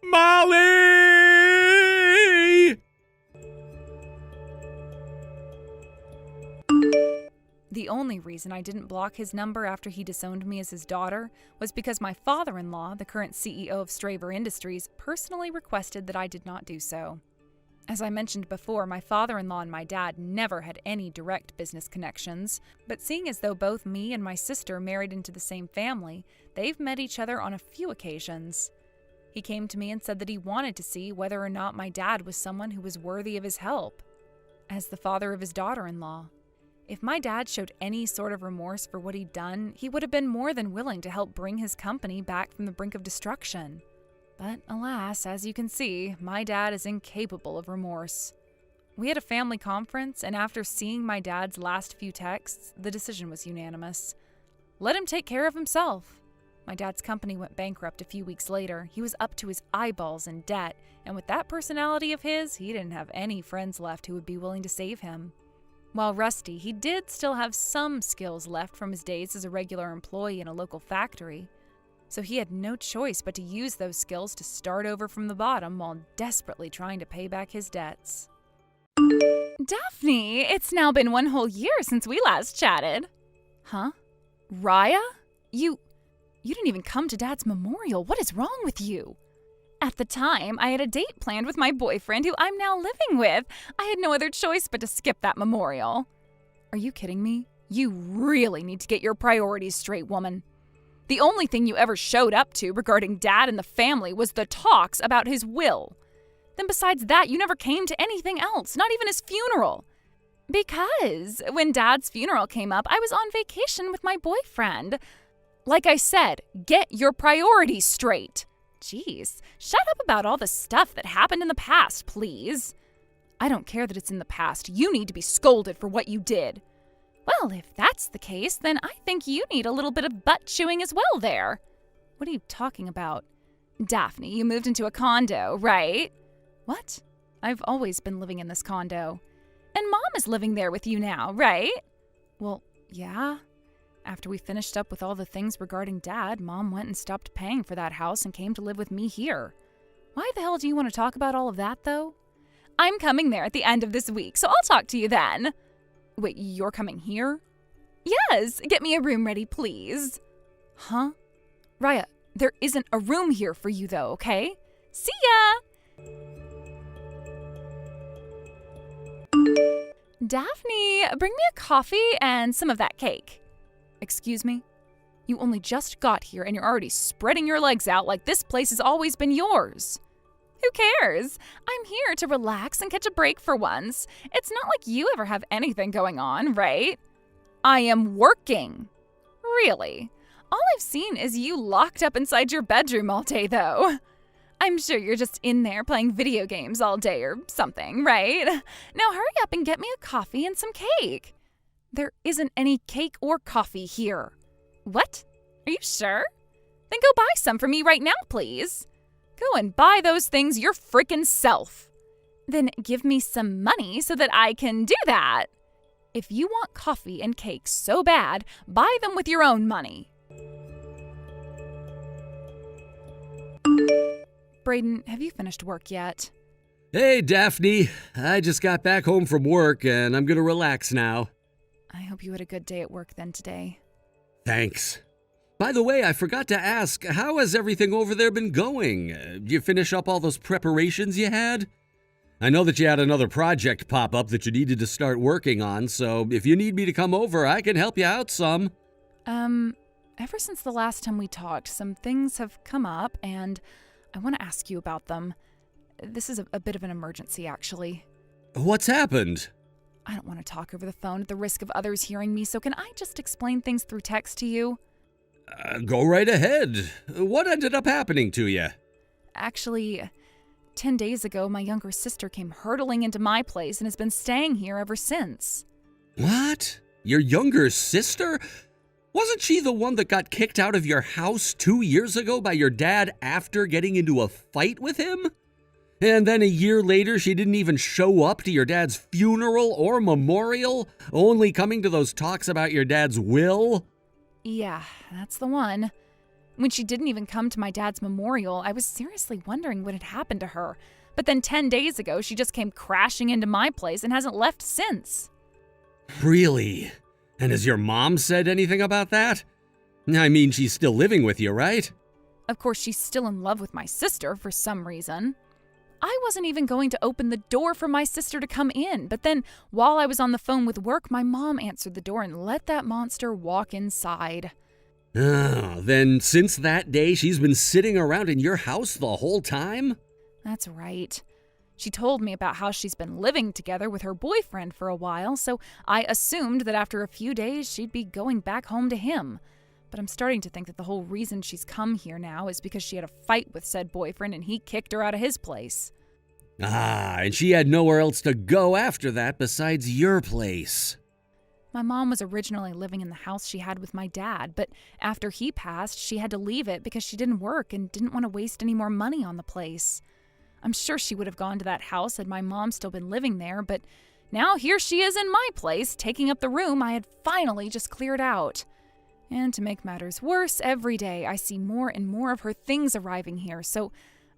Molly! The only reason I didn't block his number after he disowned me as his daughter was because my father-in-law, the current CEO of Straver Industries, personally requested that I did not do so. As I mentioned before, my father-in-law and my dad never had any direct business connections, but seeing as though both me and my sister married into the same family, they've met each other on a few occasions. He came to me and said that he wanted to see whether or not my dad was someone who was worthy of his help, as the father of his daughter-in-law. If my dad showed any sort of remorse for what he'd done, he would have been more than willing to help bring his company back from the brink of destruction. But alas, as you can see, my dad is incapable of remorse. We had a family conference, and after seeing my dad's last few texts, the decision was unanimous. Let him take care of himself. My dad's company went bankrupt a few weeks later. He was up to his eyeballs in debt, and with that personality of his, he didn't have any friends left who would be willing to save him. While rusty, he did still have some skills left from his days as a regular employee in a local factory. So he had no choice but to use those skills to start over from the bottom while desperately trying to pay back his debts. Daphne, it's now been 1 whole year since we last chatted. Huh? Raya? You didn't even come to Dad's memorial. What is wrong with you? At the time, I had a date planned with my boyfriend who I'm now living with. I had no other choice but to skip that memorial. Are you kidding me? You really need to get your priorities straight, woman. The only thing you ever showed up to regarding Dad and the family was the talks about his will. Then besides that, you never came to anything else, not even his funeral. Because when Dad's funeral came up, I was on vacation with my boyfriend. Like I said, get your priorities straight. Jeez, shut up about all the stuff that happened in the past, please. I don't care that it's in the past. You need to be scolded for what you did. Well, if that's the case, then I think you need a little bit of butt chewing as well there. What are you talking about? Daphne, you moved into a condo, right? What? I've always been living in this condo. And Mom is living there with you now, right? Well, yeah. After we finished up with all the things regarding Dad, Mom went and stopped paying for that house and came to live with me here. Why the hell do you want to talk about all of that, though? I'm coming there at the end of this week, so I'll talk to you then. Wait, you're coming here? Yes, get me a room ready, please. Huh? Raya, there isn't a room here for you, though, okay? See ya! Daphne, bring me a coffee and some of that cake. Excuse me? You only just got here and you're already spreading your legs out like this place has always been yours. Who cares? I'm here to relax and catch a break for once. It's not like you ever have anything going on, right? I am working. Really? All I've seen is you locked up inside your bedroom all day, though. I'm sure you're just in there playing video games all day or something, right? Now hurry up and get me a coffee and some cake. There isn't any cake or coffee here. What? Are you sure? Then go buy some for me right now, please. Go and buy those things your frickin' self. Then give me some money so that I can do that. If you want coffee and cake so bad, buy them with your own money. Braden, have you finished work yet? Hey, Daphne. I just got back home from work and I'm gonna relax now. I hope you had a good day at work then today. Thanks. By the way, I forgot to ask, how has everything over there been going? Did you finish up all those preparations you had? I know that you had another project pop up that you needed to start working on, so if you need me to come over, I can help you out some. Ever since the last time we talked, some things have come up, and I want to ask you about them. This is a bit of an emergency, actually. What's happened? I don't want to talk over the phone at the risk of others hearing me, so can I just explain things through text to you? Go right ahead. What ended up happening to you? Actually, 10 days ago, my younger sister came hurtling into my place and has been staying here ever since. What? Your younger sister? Wasn't she the one that got kicked out of your house 2 years ago by your dad after getting into a fight with him? And then a year later, she didn't even show up to your dad's funeral or memorial, only coming to those talks about your dad's will? Yeah, that's the one. When she didn't even come to my dad's memorial, I was seriously wondering what had happened to her. But then 10 days ago, she just came crashing into my place and hasn't left since. Really? And has your mom said anything about that? I mean, she's still living with you, right? Of course, she's still in love with my sister for some reason. I wasn't even going to open the door for my sister to come in, but then while I was on the phone with work, my mom answered the door and let that monster walk inside. Oh, then since that day, she's been sitting around in your house the whole time? That's right. She told me about how she's been living together with her boyfriend for a while, so I assumed that after a few days she'd be going back home to him. But I'm starting to think that the whole reason she's come here now is because she had a fight with said boyfriend and he kicked her out of his place. Ah, and she had nowhere else to go after that besides your place. My mom was originally living in the house she had with my dad, but after he passed, she had to leave it because she didn't work and didn't want to waste any more money on the place. I'm sure she would have gone to that house had my mom still been living there, but now here she is in my place, taking up the room I had finally just cleared out. And to make matters worse, every day I see more and more of her things arriving here, so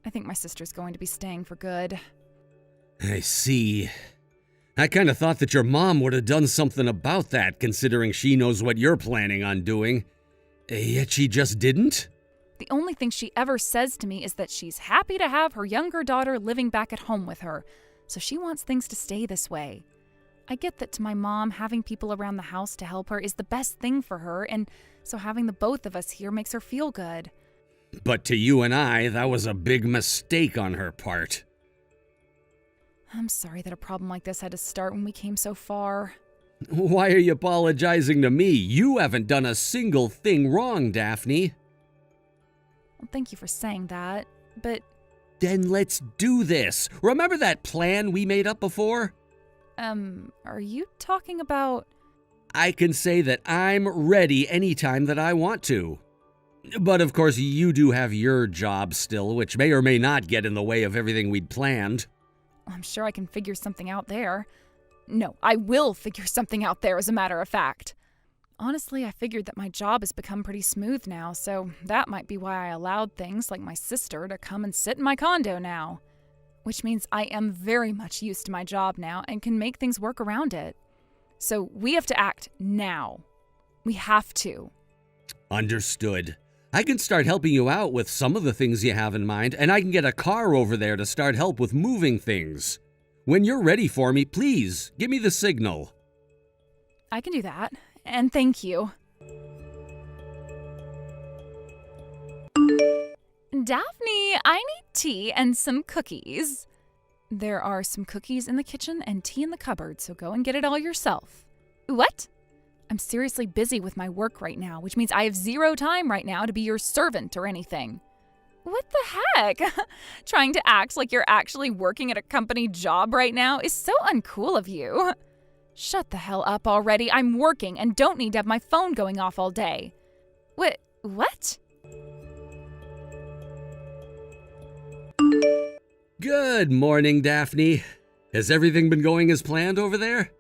I think my sister's going to be staying for good. I see. I kind of thought that your mom would have done something about that, considering she knows what you're planning on doing. Yet she just didn't? The only thing she ever says to me is that she's happy to have her younger daughter living back at home with her, so she wants things to stay this way. I get that to my mom, having people around the house to help her is the best thing for her, and so having the both of us here makes her feel good. But to you and I, that was a big mistake on her part. I'm sorry that a problem like this had to start when we came so far. Why are you apologizing to me? You haven't done a single thing wrong, Daphne. Well, thank you for saying that, but... Then let's do this. Remember that plan we made up before? Are you talking about... I can say that I'm ready anytime that I want to. But of course, you do have your job still, which may or may not get in the way of everything we'd planned. I'm sure I can figure something out there. No, I will figure something out there, as a matter of fact. Honestly, I figured that my job has become pretty smooth now, so that might be why I allowed things like my sister to come and sit in my condo now. Which means I am very much used to my job now and can make things work around it. So we have to act now. We have to. Understood. I can start helping you out with some of the things you have in mind, and I can get a car over there to start help with moving things. When you're ready for me, please, give me the signal. I can do that, and thank you. Daphne, I need tea and some cookies. There are some cookies in the kitchen and tea in the cupboard, so go and get it all yourself. What? I'm seriously busy with my work right now, which means I have zero time right now to be your servant or anything. What the heck? Trying to act like you're actually working at a company job right now is so uncool of you. Shut the hell up already. I'm working and don't need to have my phone going off all day. What? Good morning, Daphne. Has everything been going as planned over there?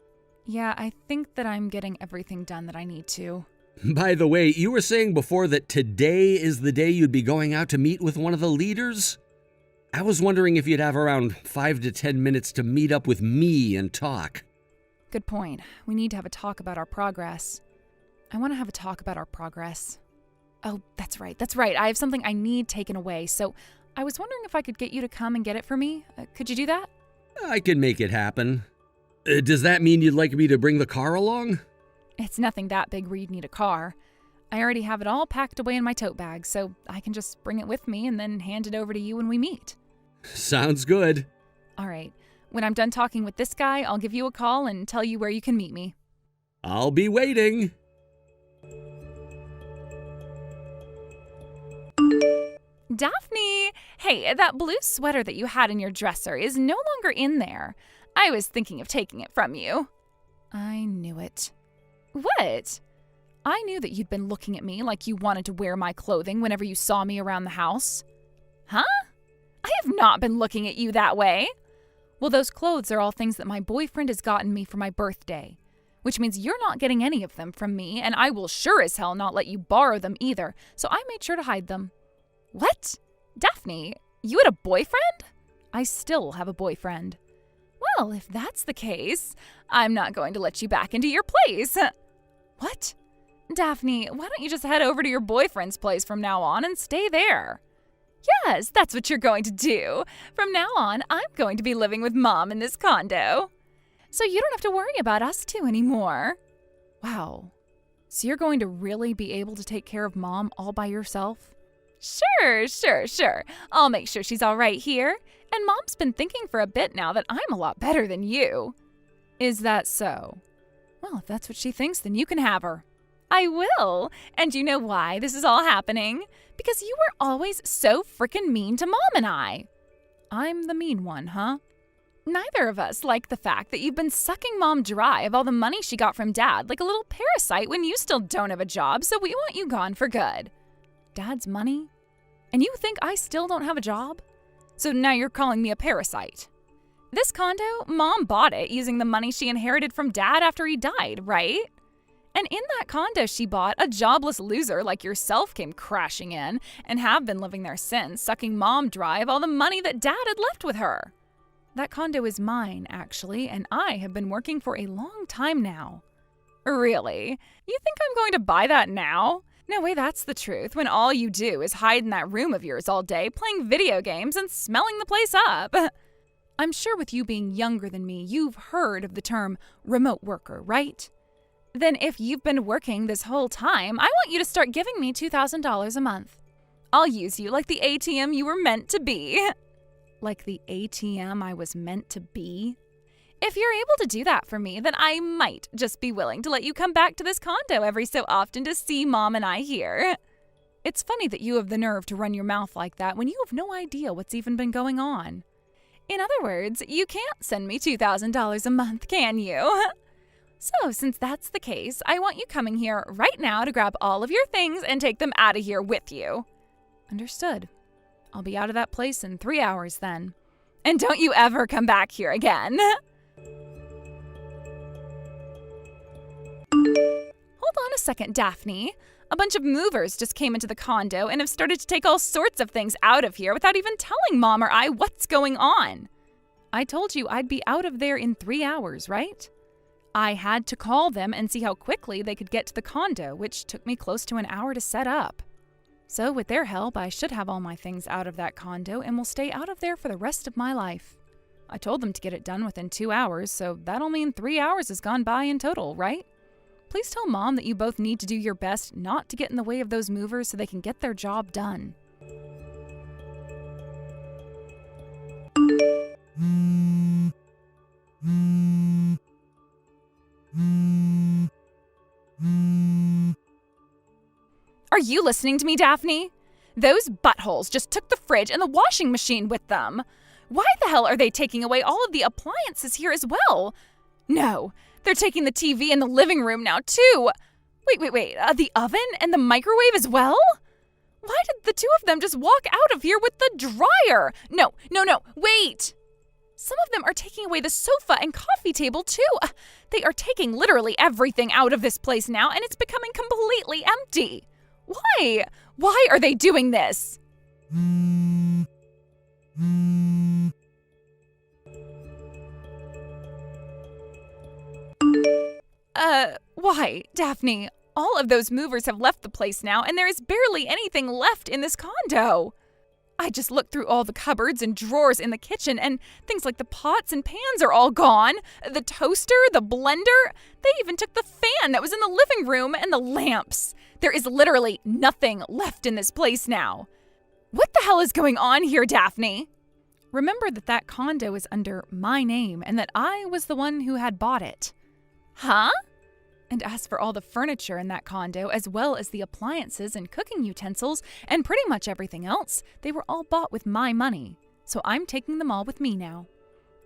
Yeah, I think that I'm getting everything done that I need to. By the way, you were saying before that today is the day you'd be going out to meet with one of the leaders? I was wondering if you'd have around 5 to 10 minutes to meet up with me and talk. Good point. We need to have a talk about our progress. I want to have a talk about our progress. Oh, that's right. I have something I need taken away, so I was wondering if I could get you to come and get it for me. Could you do that? I can make it happen. Does that mean you'd like me to bring the car along? It's nothing that big where you'd need a car. I already have it all packed away in my tote bag, so I can just bring it with me and then hand it over to you when we meet. Sounds good. All right. When I'm done talking with this guy, I'll give you a call and tell you where you can meet me. I'll be waiting. Daphne! Hey, that blue sweater that you had in your dresser is no longer in there. I was thinking of taking it from you. I knew it. What? I knew that you'd been looking at me like you wanted to wear my clothing whenever you saw me around the house. Huh? I have not been looking at you that way. Well, those clothes are all things that my boyfriend has gotten me for my birthday, which means you're not getting any of them from me, and I will sure as hell not let you borrow them either, so I made sure to hide them. What? Daphne, you had a boyfriend? I still have a boyfriend. Well, if that's the case, I'm not going to let you back into your place. What? Daphne, why don't you just head over to your boyfriend's place from now on and stay there? Yes, that's what you're going to do. From now on, I'm going to be living with Mom in this condo. So you don't have to worry about us two anymore. Wow. So you're going to really be able to take care of Mom all by yourself? Sure. I'll make sure she's all right here. And Mom's been thinking for a bit now that I'm a lot better than you. Is that so? Well, if that's what she thinks, then you can have her. I will. And you know why this is all happening? Because you were always so frickin' mean to Mom and I. I'm the mean one, huh? Neither of us like the fact that you've been sucking Mom dry of all the money she got from Dad like a little parasite when you still don't have a job, so we want you gone for good. Dad's money? And you think I still don't have a job? So now you're calling me a parasite. This condo, Mom bought it using the money she inherited from Dad after he died, right? And in that condo she bought, a jobless loser like yourself came crashing in and have been living there since, sucking Mom dry of all the money that Dad had left with her. That condo is mine, actually, and I have been working for a long time now. Really? You think I'm going to buy that now? No way, that's the truth, when all you do is hide in that room of yours all day, playing video games and smelling the place up. I'm sure with you being younger than me, you've heard of the term remote worker, right? Then if you've been working this whole time, I want you to start giving me $2,000 a month. I'll use you like the ATM you were meant to be. Like the ATM I was meant to be? If you're able to do that for me, then I might just be willing to let you come back to this condo every so often to see Mom and I here. It's funny that you have the nerve to run your mouth like that when you have no idea what's even been going on. In other words, you can't send me $2,000 a month, can you? So, since that's the case, I want you coming here right now to grab all of your things and take them out of here with you. Understood. I'll be out of that place in 3 hours then. And don't you ever come back here again. Hold on a second, Daphne. A bunch of movers just came into the condo and have started to take all sorts of things out of here without even telling Mom or I what's going on. I told you I'd be out of there in 3 hours, right? I had to call them and see how quickly they could get to the condo, which took me close to an hour to set up. So with their help, I should have all my things out of that condo and will stay out of there for the rest of my life. I told them to get it done within 2 hours, so that'll mean 3 hours has gone by in total, right? Please tell Mom that you both need to do your best not to get in the way of those movers so they can get their job done. Are you listening to me, Daphne? Those buttholes just took the fridge and the washing machine with them. Why the hell are they taking away all of the appliances here as well? No, they're taking the TV in the living room now, too. Wait, the oven and the microwave as well? Why did the two of them just walk out of here with the dryer? No, wait! Some of them are taking away the sofa and coffee table, too. They are taking literally everything out of this place now, and it's becoming completely empty. Why? Why are they doing this? Why, Daphne? All of those movers have left the place now, and there is barely anything left in this condo. I just looked through all the cupboards and drawers in the kitchen, and things like the pots and pans are all gone. The toaster, the blender, they even took the fan that was in the living room and the lamps. There is literally nothing left in this place now. What the hell is going on here, Daphne? Remember that condo is under my name and that I was the one who had bought it. Huh? And as for all the furniture in that condo, as well as the appliances and cooking utensils and pretty much everything else, they were all bought with my money. So I'm taking them all with me now.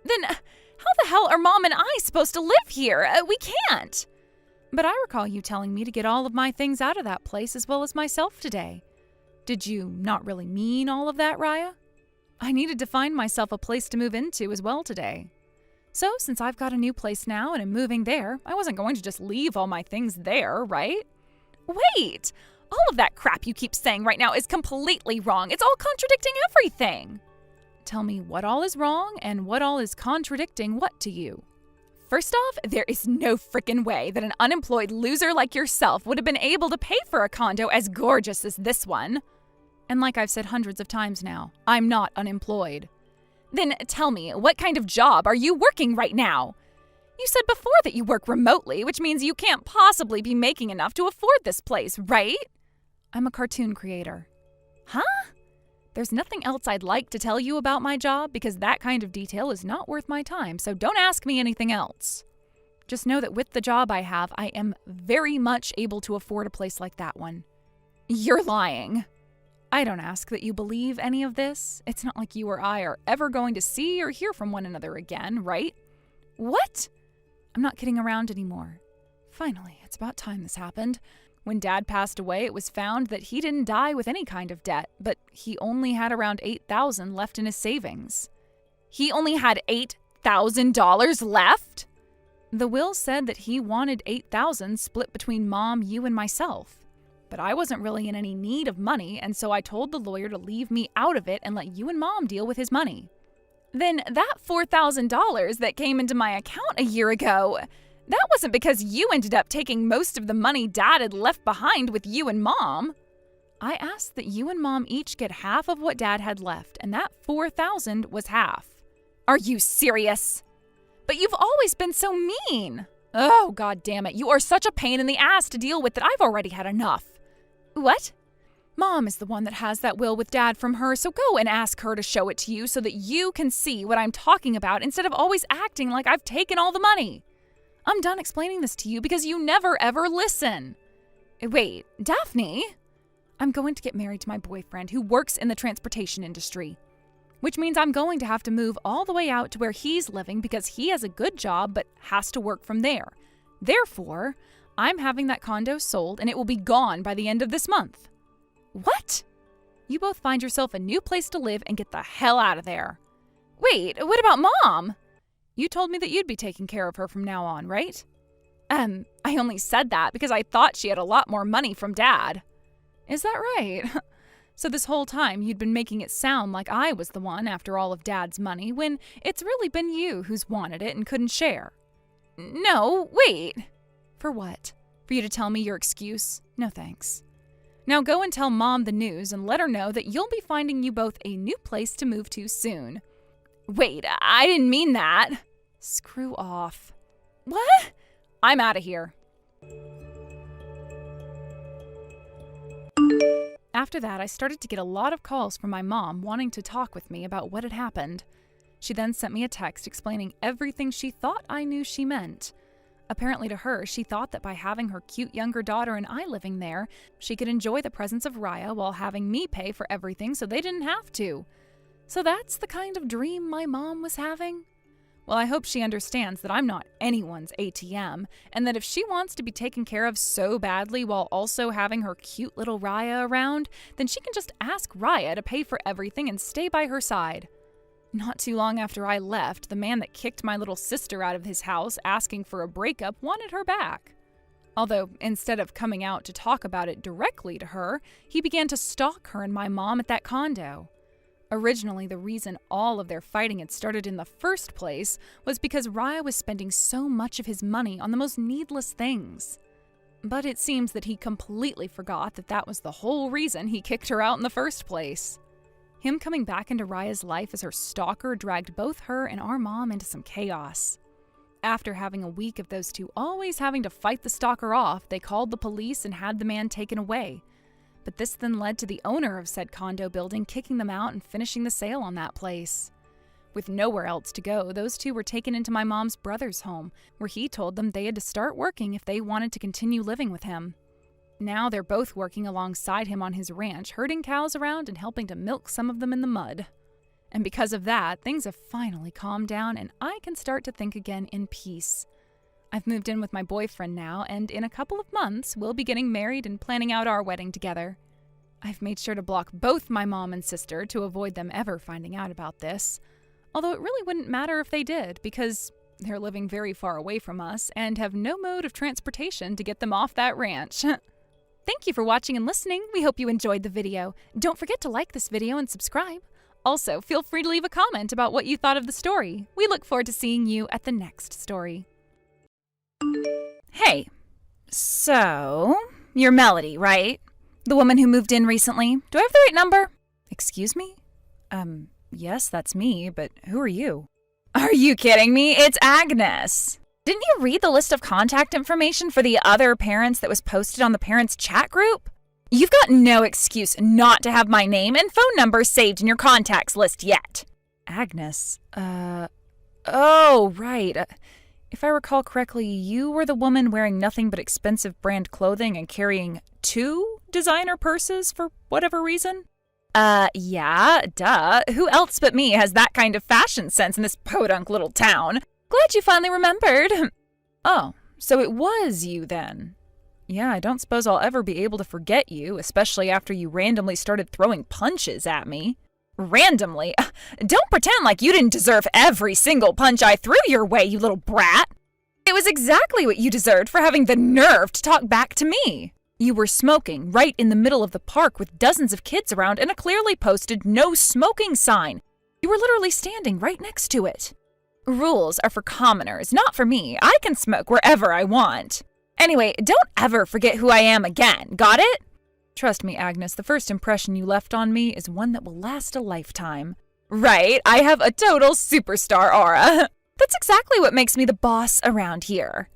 Then how the hell are Mom and I supposed to live here? We can't. But I recall you telling me to get all of my things out of that place as well as myself today. Did you not really mean all of that, Raya? I needed to find myself a place to move into as well today. So, since I've got a new place now and am moving there, I wasn't going to just leave all my things there, right? Wait! All of that crap you keep saying right now is completely wrong. It's all contradicting everything. Tell me what all is wrong and what all is contradicting what to you. First off, there is no frickin' way that an unemployed loser like yourself would have been able to pay for a condo as gorgeous as this one. And like I've said hundreds of times now, I'm not unemployed. Then tell me, what kind of job are you working right now? You said before that you work remotely, which means you can't possibly be making enough to afford this place, right? I'm a cartoon creator. Huh? There's nothing else I'd like to tell you about my job because that kind of detail is not worth my time, so don't ask me anything else. Just know that with the job I have, I am very much able to afford a place like that one. You're lying. I don't ask that you believe any of this. It's not like you or I are ever going to see or hear from one another again, right? What? I'm not kidding around anymore. Finally, it's about time this happened. When Dad passed away, it was found that he didn't die with any kind of debt, but he only had around $8,000 left in his savings. He only had $8,000 left? The will said that he wanted $8,000 split between Mom, you, and myself. But I wasn't really in any need of money, and so I told the lawyer to leave me out of it and let you and Mom deal with his money. Then that $4,000 that came into my account a year ago, that wasn't because you ended up taking most of the money Dad had left behind with you and Mom. I asked that you and Mom each get half of what Dad had left, and that $4,000 was half. Are you serious? But you've always been so mean. Oh, God damn it. You are such a pain in the ass to deal with that I've already had enough. What? Mom is the one that has that will with Dad from her, so go and ask her to show it to you so that you can see what I'm talking about instead of always acting like I've taken all the money. I'm done explaining this to you because you never ever listen. Wait, Daphne? I'm going to get married to my boyfriend who works in the transportation industry, which means I'm going to have to move all the way out to where he's living because he has a good job but has to work from there. Therefore, I'm having that condo sold and it will be gone by the end of this month. What? You both find yourself a new place to live and get the hell out of there. Wait, what about Mom? You told me that you'd be taking care of her from now on, right? I only said that because I thought she had a lot more money from Dad. Is that right? So this whole time you'd been making it sound like I was the one after all of Dad's money when it's really been you who's wanted it and couldn't share. No, wait. For what? For you to tell me your excuse? No thanks. Now go and tell Mom the news and let her know that you'll be finding you both a new place to move to soon. Wait, I didn't mean that. Screw off. What? I'm out of here. After that, I started to get a lot of calls from my mom wanting to talk with me about what had happened. She then sent me a text explaining everything she thought I knew she meant. Apparently to her, she thought that by having her cute younger daughter and I living there, she could enjoy the presence of Raya while having me pay for everything so they didn't have to. So that's the kind of dream my mom was having? Well, I hope she understands that I'm not anyone's ATM, and that if she wants to be taken care of so badly while also having her cute little Raya around, then she can just ask Raya to pay for everything and stay by her side. Not too long after I left, the man that kicked my little sister out of his house asking for a breakup wanted her back. Although, instead of coming out to talk about it directly to her, he began to stalk her and my mom at that condo. Originally, the reason all of their fighting had started in the first place was because Raya was spending so much of his money on the most needless things. But it seems that he completely forgot that that was the whole reason he kicked her out in the first place. Him coming back into Raya's life as her stalker dragged both her and our mom into some chaos. After having a week of those two always having to fight the stalker off, they called the police and had the man taken away. But this then led to the owner of said condo building kicking them out and finishing the sale on that place. With nowhere else to go, those two were taken into my mom's brother's home, where he told them they had to start working if they wanted to continue living with him. Now they're both working alongside him on his ranch, herding cows around and helping to milk some of them in the mud. And because of that, things have finally calmed down and I can start to think again in peace. I've moved in with my boyfriend now, and in a couple of months, we'll be getting married and planning out our wedding together. I've made sure to block both my mom and sister to avoid them ever finding out about this. Although it really wouldn't matter if they did, because they're living very far away from us and have no mode of transportation to get them off that ranch. Thank you for watching and listening. We hope you enjoyed the video. Don't forget to like this video and subscribe. Also, feel free to leave a comment about what you thought of the story. We look forward to seeing you at the next story. Hey, so, you're Melody, right? The woman who moved in recently. Do I have the right number? Excuse me? Yes, that's me, but who are you? Are you kidding me? It's Agnes. Didn't you read the list of contact information for the other parents that was posted on the parents' chat group? You've got no excuse not to have my name and phone number saved in your contacts list yet. Agnes, oh, right. If I recall correctly, you were the woman wearing nothing but expensive brand clothing and carrying 2 designer purses for whatever reason? Yeah, duh. Who else but me has that kind of fashion sense in this podunk little town? Glad you finally remembered. Oh, so it was you then. Yeah, I don't suppose I'll ever be able to forget you, especially after you randomly started throwing punches at me. Randomly? Don't pretend like you didn't deserve every single punch I threw your way, you little brat. It was exactly what you deserved for having the nerve to talk back to me. You were smoking right in the middle of the park with dozens of kids around and a clearly posted no smoking sign. You were literally standing right next to it. Rules are for commoners, not for me. I can smoke wherever I want. Anyway, don't ever forget who I am again. Got it? Trust me, Agnes, the first impression you left on me is one that will last a lifetime. Right, I have a total superstar aura. That's exactly what makes me the boss around here.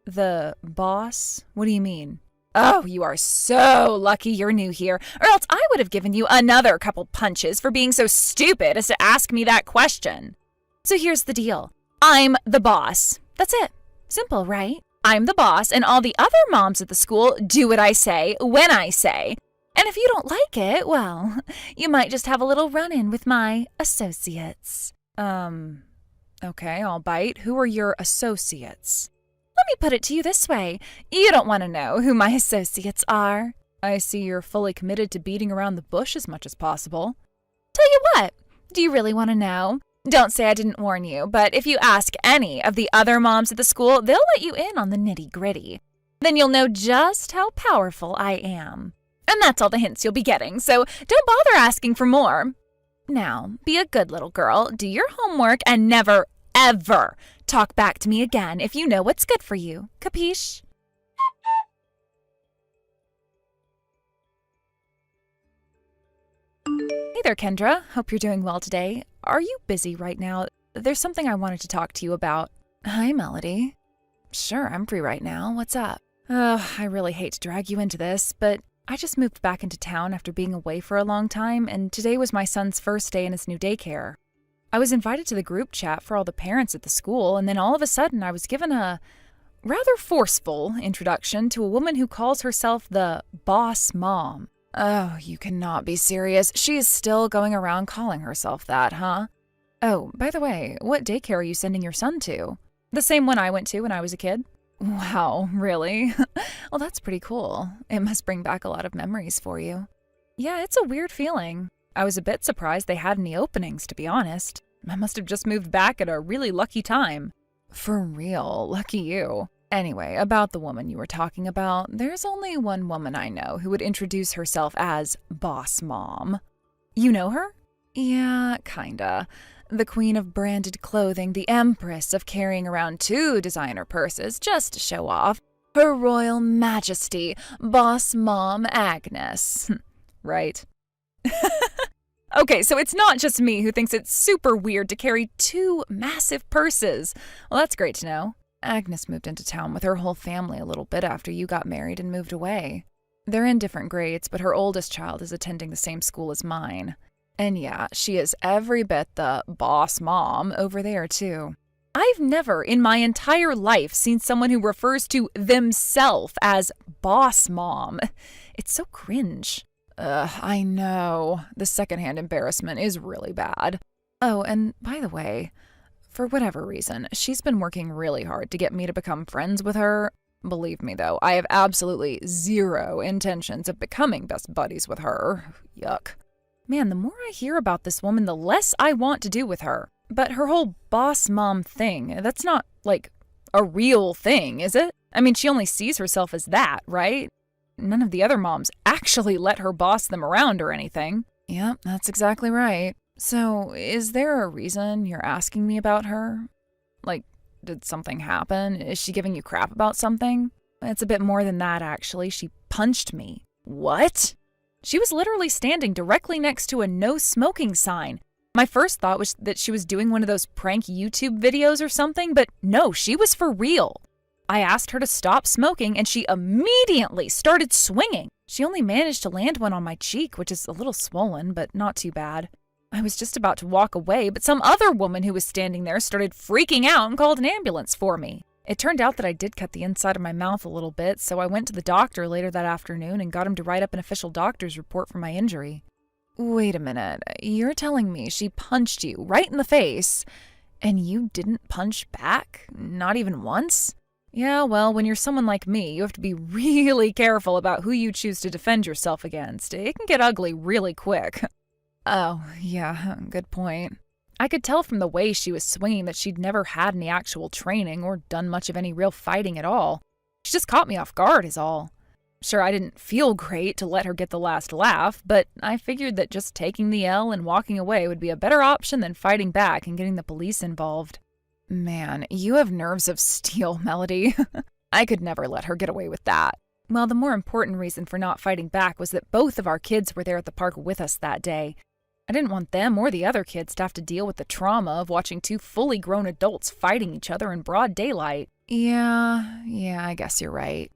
The boss? What do you mean? Oh, you are so lucky you're new here, or else I would have given you another couple punches for being so stupid as to ask me that question. So here's the deal. I'm the boss. That's it. Simple, right? I'm the boss, and all the other moms at the school do what I say, when I say. And if you don't like it, well, you might just have a little run-in with my associates. Okay, I'll bite. Who are your associates? Let me put it to you this way. You don't want to know who my associates are. I see you're fully committed to beating around the bush as much as possible. Tell you what, do you really want to know? Don't say I didn't warn you, but if you ask any of the other moms at the school, they'll let you in on the nitty-gritty. Then you'll know just how powerful I am. And that's all the hints you'll be getting, so don't bother asking for more. Now, be a good little girl, do your homework, and never, ever talk back to me again if you know what's good for you. Capiche? Hey there, Kendra. Hope you're doing well today. Are you busy right now? There's something I wanted to talk to you about. Hi, Melody. Sure, I'm free right now. What's up? I really hate to drag you into this, but I just moved back into town after being away for a long time, and today was my son's first day in his new daycare. I was invited to the group chat for all the parents at the school, and then all of a sudden I was given a rather forceful introduction to a woman who calls herself the boss mom. Oh, you cannot be serious. She is still going around calling herself that, huh? Oh, by the way, what daycare are you sending your son to? The same one I went to when I was a kid. Wow, really? Well, that's pretty cool. It must bring back a lot of memories for you. Yeah, it's a weird feeling. I was a bit surprised they had any openings, to be honest. I must have just moved back at a really lucky time. For real, lucky you. Anyway, about the woman you were talking about, there's only one woman I know who would introduce herself as Boss Mom. You know her? Yeah, kinda. The queen of branded clothing, the empress of carrying around 2 designer purses just to show off. Her Royal Majesty, Boss Mom Agnes. Right. Okay, so it's not just me who thinks it's super weird to carry 2 massive purses. Well, that's great to know. Agnes moved into town with her whole family a little bit after you got married and moved away. They're in different grades, but her oldest child is attending the same school as mine. And yeah, she is every bit the boss mom over there, too. I've never in my entire life seen someone who refers to themselves as boss mom. It's so cringe. I know. The secondhand embarrassment is really bad. Oh, and by the way, for whatever reason, she's been working really hard to get me to become friends with her. Believe me, though, I have absolutely 0 intentions of becoming best buddies with her. Yuck. Man, the more I hear about this woman, the less I want to do with her. But her whole boss mom thing, that's not, like, a real thing, is it? I mean, she only sees herself as that, right? None of the other moms actually let her boss them around or anything. Yep, that's exactly right. So, is there a reason you're asking me about her? Like, did something happen? Is she giving you crap about something? It's a bit more than that, actually. She punched me. What? She was literally standing directly next to a no smoking sign. My first thought was that she was doing one of those prank YouTube videos or something, but no, she was for real. I asked her to stop smoking and she immediately started swinging. She only managed to land one on my cheek, which is a little swollen, but not too bad. I was just about to walk away, but some other woman who was standing there started freaking out and called an ambulance for me. It turned out that I did cut the inside of my mouth a little bit, so I went to the doctor later that afternoon and got him to write up an official doctor's report for my injury. Wait a minute, you're telling me she punched you right in the face, and you didn't punch back? Not even once? Yeah, well, when you're someone like me, you have to be really careful about who you choose to defend yourself against. It can get ugly really quick. Oh, yeah, good point. I could tell from the way she was swinging that she'd never had any actual training or done much of any real fighting at all. She just caught me off guard is all. Sure, I didn't feel great to let her get the last laugh, but I figured that just taking the L and walking away would be a better option than fighting back and getting the police involved. Man, you have nerves of steel, Melody. I could never let her get away with that. Well, the more important reason for not fighting back was that both of our kids were there at the park with us that day. I didn't want them or the other kids to have to deal with the trauma of watching 2 fully grown adults fighting each other in broad daylight. Yeah, I guess you're right.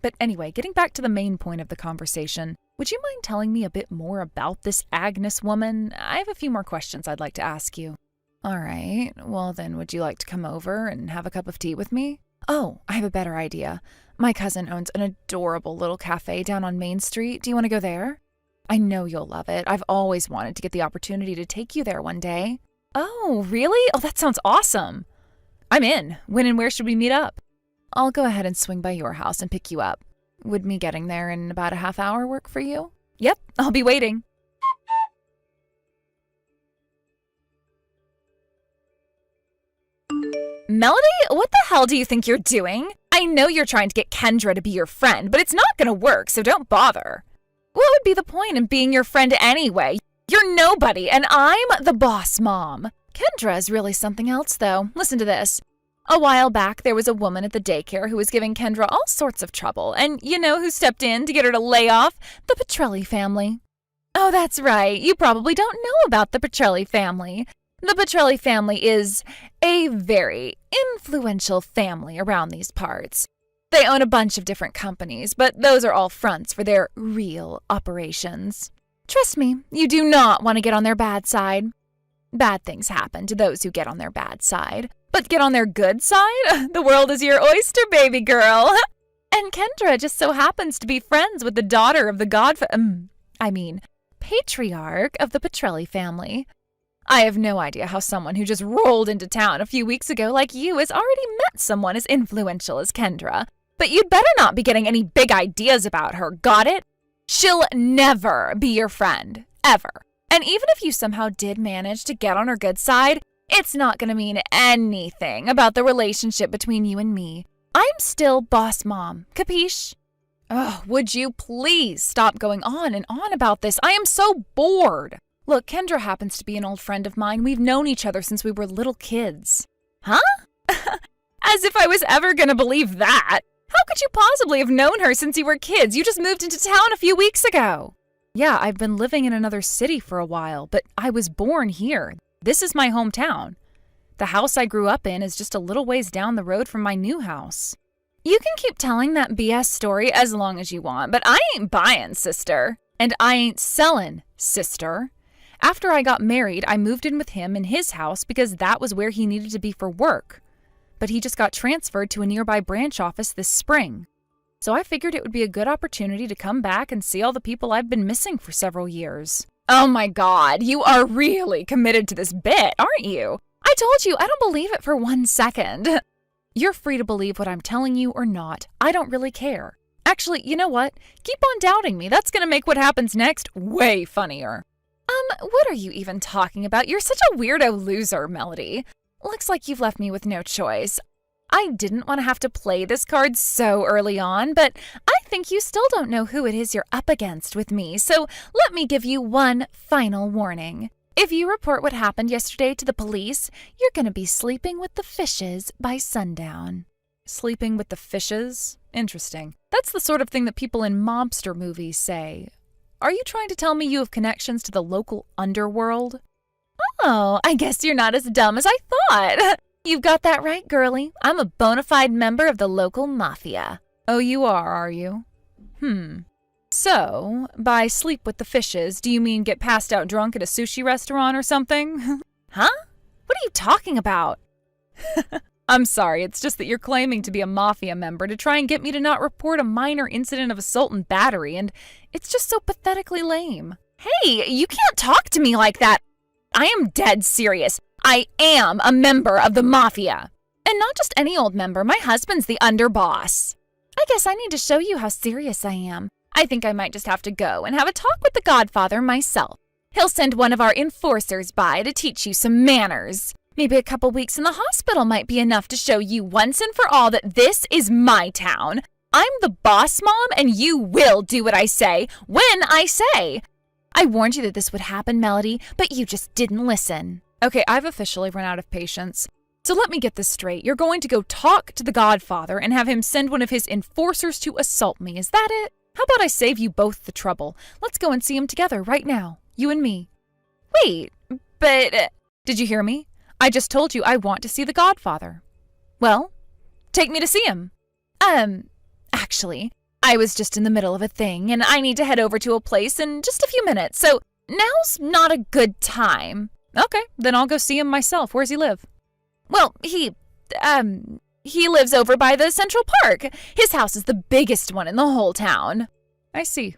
But anyway, getting back to the main point of the conversation, would you mind telling me a bit more about this Agnes woman? I have a few more questions I'd like to ask you. All right, well then would you like to come over and have a cup of tea with me? Oh, I have a better idea. My cousin owns an adorable little cafe down on Main Street. Do you want to go there? I know you'll love it. I've always wanted to get the opportunity to take you there one day. Oh, really? Oh, that sounds awesome. I'm in. When and where should we meet up? I'll go ahead and swing by your house and pick you up. Would me getting there in about a half hour work for you? Yep, I'll be waiting. Melody, what the hell do you think you're doing? I know you're trying to get Kendra to be your friend, but it's not gonna work, so don't bother. What would be the point in being your friend anyway? You're nobody, and I'm the boss mom. Kendra is really something else, though. Listen to this. A while back, there was a woman at the daycare who was giving Kendra all sorts of trouble, and you know who stepped in to get her to lay off? The Petrelli family. Oh, that's right. You probably don't know about the Petrelli family. The Petrelli family is a very influential family around these parts. They own a bunch of different companies, but those are all fronts for their real operations. Trust me, you do not want to get on their bad side. Bad things happen to those who get on their bad side. But get on their good side? The world is your oyster, baby girl. And Kendra just so happens to be friends with the daughter of the patriarch of the Petrelli family. I have no idea how someone who just rolled into town a few weeks ago like you has already met someone as influential as Kendra. But you'd better not be getting any big ideas about her, got it? She'll never be your friend, ever. And even if you somehow did manage to get on her good side, it's not going to mean anything about the relationship between you and me. I'm still boss mom, capiche? Oh, would you please stop going on and on about this? I am so bored. Look, Kendra happens to be an old friend of mine. We've known each other since we were little kids. Huh? As if I was ever going to believe that. How could you possibly have known her since you were kids? You just moved into town a few weeks ago. Yeah, I've been living in another city for a while, but I was born here. This is my hometown. The house I grew up in is just a little ways down the road from my new house. You can keep telling that BS story as long as you want, but I ain't buying, sister. And I ain't selling, sister. After I got married, I moved in with him in his house because that was where he needed to be for work. But he just got transferred to a nearby branch office this spring. So I figured it would be a good opportunity to come back and see all the people I've been missing for several years. Oh my God, you are really committed to this bit, aren't you? I told you, I don't believe it for 1 second. You're free to believe what I'm telling you or not. I don't really care. Actually, you know what? Keep on doubting me. That's going to make what happens next way funnier. What are you even talking about? You're such a weirdo loser, Melody. Looks like you've left me with no choice. I didn't want to have to play this card so early on, but I think you still don't know who it is you're up against with me, so let me give you one final warning. If you report what happened yesterday to the police, you're going to be sleeping with the fishes by sundown. Sleeping with the fishes? Interesting. That's the sort of thing that people in mobster movies say. Are you trying to tell me you have connections to the local underworld? Oh, I guess you're not as dumb as I thought. You've got that right, girlie. I'm a bona fide member of the local mafia. Oh, you are you? So, by sleep with the fishes, do you mean get passed out drunk at a sushi restaurant or something? Huh? What are you talking about? I'm sorry, it's just that you're claiming to be a mafia member to try and get me to not report a minor incident of assault and battery, and it's just so pathetically lame. Hey, you can't talk to me like that. I am dead serious. I am a member of the mafia. And not just any old member, my husband's the underboss. I guess I need to show you how serious I am. I think I might just have to go and have a talk with the Godfather myself. He'll send one of our enforcers by to teach you some manners. Maybe a couple weeks in the hospital might be enough to show you once and for all that this is my town. I'm the boss mom, and you will do what I say when I say. I warned you that this would happen, Melody, but you just didn't listen. Okay, I've officially run out of patience. So let me get this straight. You're going to go talk to the Godfather and have him send one of his enforcers to assault me. Is that it? How about I save you both the trouble? Let's go and see him together right now. You and me. Wait, but... Did you hear me? I just told you I want to see the Godfather. Well, take me to see him. Actually, I was just in the middle of a thing, and I need to head over to a place in just a few minutes, so now's not a good time. Okay, then I'll go see him myself. Where's he live? Well, he lives over by the Central Park. His house is the biggest one in the whole town. I see.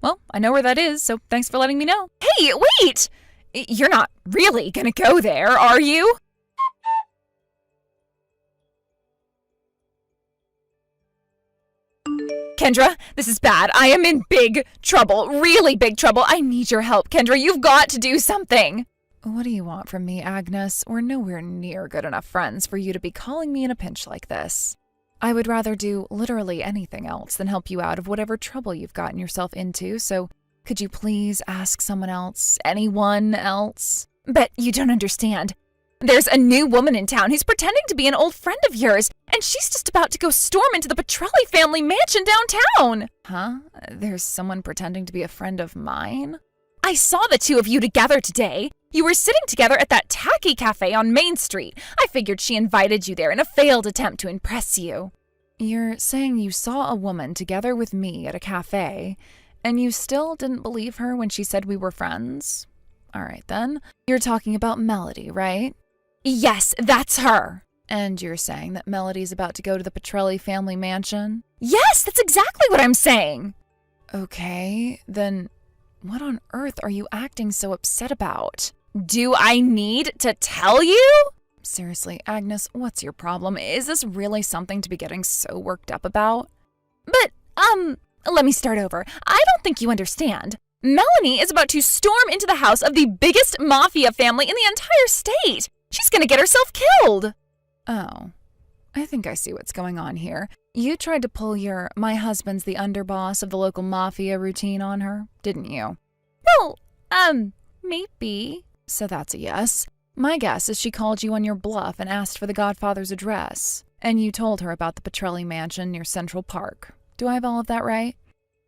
Well, I know where that is, so thanks for letting me know. Hey, wait! You're not really gonna go there, are you? Kendra, this is bad. I am in big trouble, really big trouble. I need your help, Kendra. You've got to do something. What do you want from me, Agnes? We're nowhere near good enough friends for you to be calling me in a pinch like this. I would rather do literally anything else than help you out of whatever trouble you've gotten yourself into, so could you please ask someone else, anyone else? But you don't understand. There's a new woman in town who's pretending to be an old friend of yours, and she's just about to go storm into the Petrelli family mansion downtown. Huh? There's someone pretending to be a friend of mine? I saw the two of you together today. You were sitting together at that tacky cafe on Main Street. I figured she invited you there in a failed attempt to impress you. You're saying you saw a woman together with me at a cafe, and you still didn't believe her when she said we were friends? All right, then. You're talking about Melody, right? Yes, that's her. And you're saying that Melody's about to go to the Petrelli family mansion? Yes, that's exactly what I'm saying. Okay, then what on earth are you acting so upset about? Do I need to tell you? Seriously, Agnes, what's your problem? Is this really something to be getting so worked up about? But, let me start over. I don't think you understand. Melanie is about to storm into the house of the biggest mafia family in the entire state. She's gonna get herself killed. Oh, I think I see what's going on here. You tried to pull your "my husband's the underboss of the local mafia" routine on her, didn't you? Well, maybe. So that's a yes. My guess is she called you on your bluff and asked for the Godfather's address, and you told her about the Petrelli mansion near Central Park. Do I have all of that right?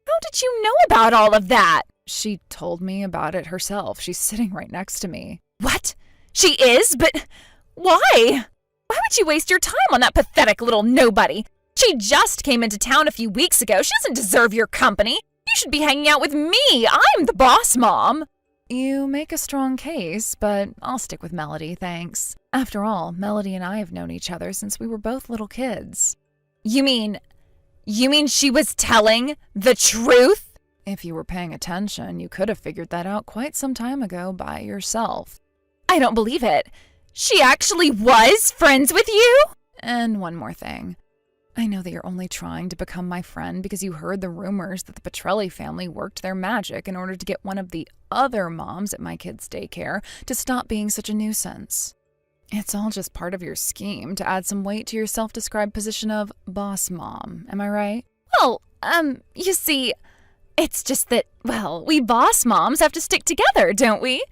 How did you know about all of that? She told me about it herself. She's sitting right next to me. What? She is? But why? Why would you waste your time on that pathetic little nobody? She just came into town a few weeks ago. She doesn't deserve your company. You should be hanging out with me. I'm the boss mom. You make a strong case, but I'll stick with Melody, thanks. After all, Melody and I have known each other since we were both little kids. You mean she was telling the truth? If you were paying attention, you could have figured that out quite some time ago by yourself. I don't believe it. She actually was friends with you? And one more thing. I know that you're only trying to become my friend because you heard the rumors that the Petrelli family worked their magic in order to get one of the other moms at my kids' daycare to stop being such a nuisance. It's all just part of your scheme to add some weight to your self-described position of boss mom, am I right? Well, you see, it's just that, well, we boss moms have to stick together, don't we?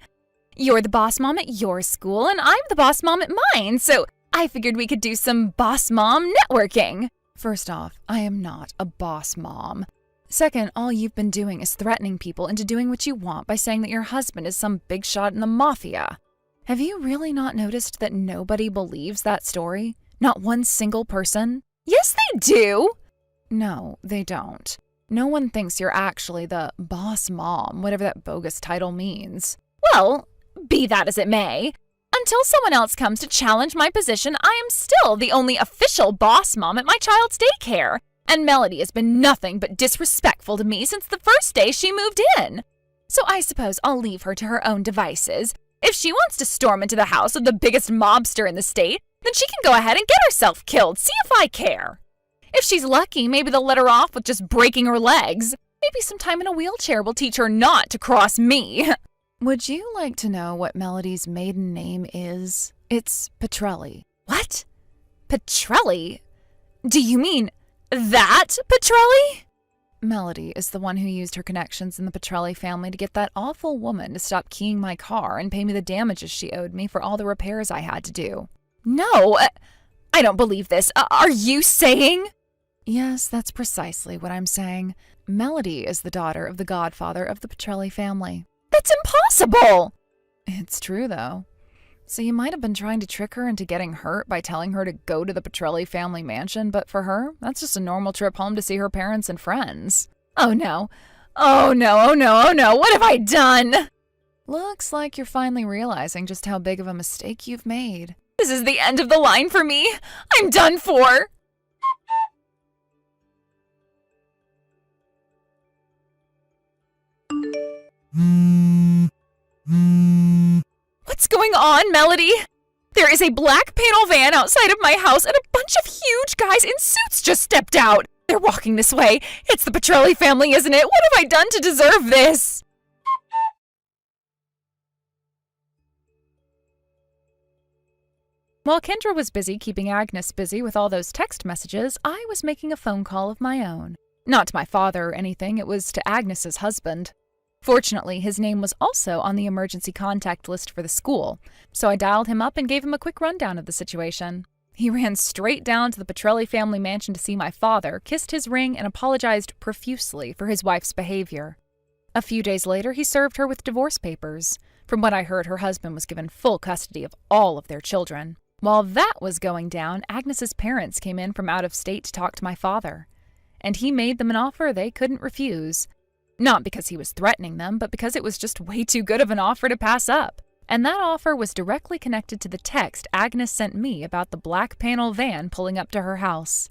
You're the boss mom at your school, and I'm the boss mom at mine, so I figured we could do some boss mom networking. First off, I am not a boss mom. Second, all you've been doing is threatening people into doing what you want by saying that your husband is some big shot in the mafia. Have you really not noticed that nobody believes that story? Not one single person? Yes, they do. No, they don't. No one thinks you're actually the boss mom, whatever that bogus title means. Well, be that as it may, until someone else comes to challenge my position, I am still the only official boss mom at my child's daycare. And Melody has been nothing but disrespectful to me since the first day she moved in. So I suppose I'll leave her to her own devices. If she wants to storm into the house of the biggest mobster in the state, then she can go ahead and get herself killed. See if I care. If she's lucky, maybe they'll let her off with just breaking her legs. Maybe some time in a wheelchair will teach her not to cross me. Would you like to know what Melody's maiden name is? It's Petrelli. What? Petrelli? Do you mean that Petrelli? Melody is the one who used her connections in the Petrelli family to get that awful woman to stop keying my car and pay me the damages she owed me for all the repairs I had to do. No, I don't believe this. Are you saying? Yes, that's precisely what I'm saying. Melody is the daughter of the godfather of the Petrelli family. That's impossible! It's true, though. So you might have been trying to trick her into getting hurt by telling her to go to the Petrelli family mansion, but for her, that's just a normal trip home to see her parents and friends. Oh no. Oh no, oh no, oh no, what have I done? Looks like you're finally realizing just how big of a mistake you've made. This is the end of the line for me. I'm done for. What's going on, Melody? There is a black panel van outside of my house and a bunch of huge guys in suits just stepped out. They're walking this way. It's the Petrelli family, isn't it? What have I done to deserve this? While Kendra was busy keeping Agnes busy with all those text messages, I was making a phone call of my own. Not to my father or anything, it was to Agnes's husband. Fortunately, his name was also on the emergency contact list for the school, so I dialed him up and gave him a quick rundown of the situation. He ran straight down to the Petrelli family mansion to see my father, kissed his ring, and apologized profusely for his wife's behavior. A few days later, he served her with divorce papers. From what I heard, her husband was given full custody of all of their children. While that was going down, Agnes's parents came in from out of state to talk to my father, and he made them an offer they couldn't refuse. Not because he was threatening them, but because it was just way too good of an offer to pass up. And that offer was directly connected to the text Agnes sent me about the black panel van pulling up to her house.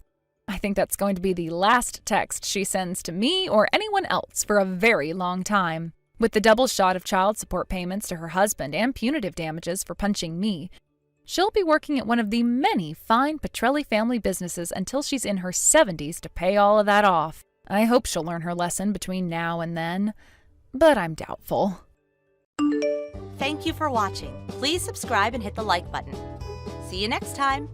I think that's going to be the last text she sends to me or anyone else for a very long time. With the double shot of child support payments to her husband and punitive damages for punching me, she'll be working at one of the many fine Petrelli family businesses until she's in her 70s to pay all of that off. I hope she'll learn her lesson between now and then, but I'm doubtful. Thank you for watching. Please subscribe and hit the like button. See you next time.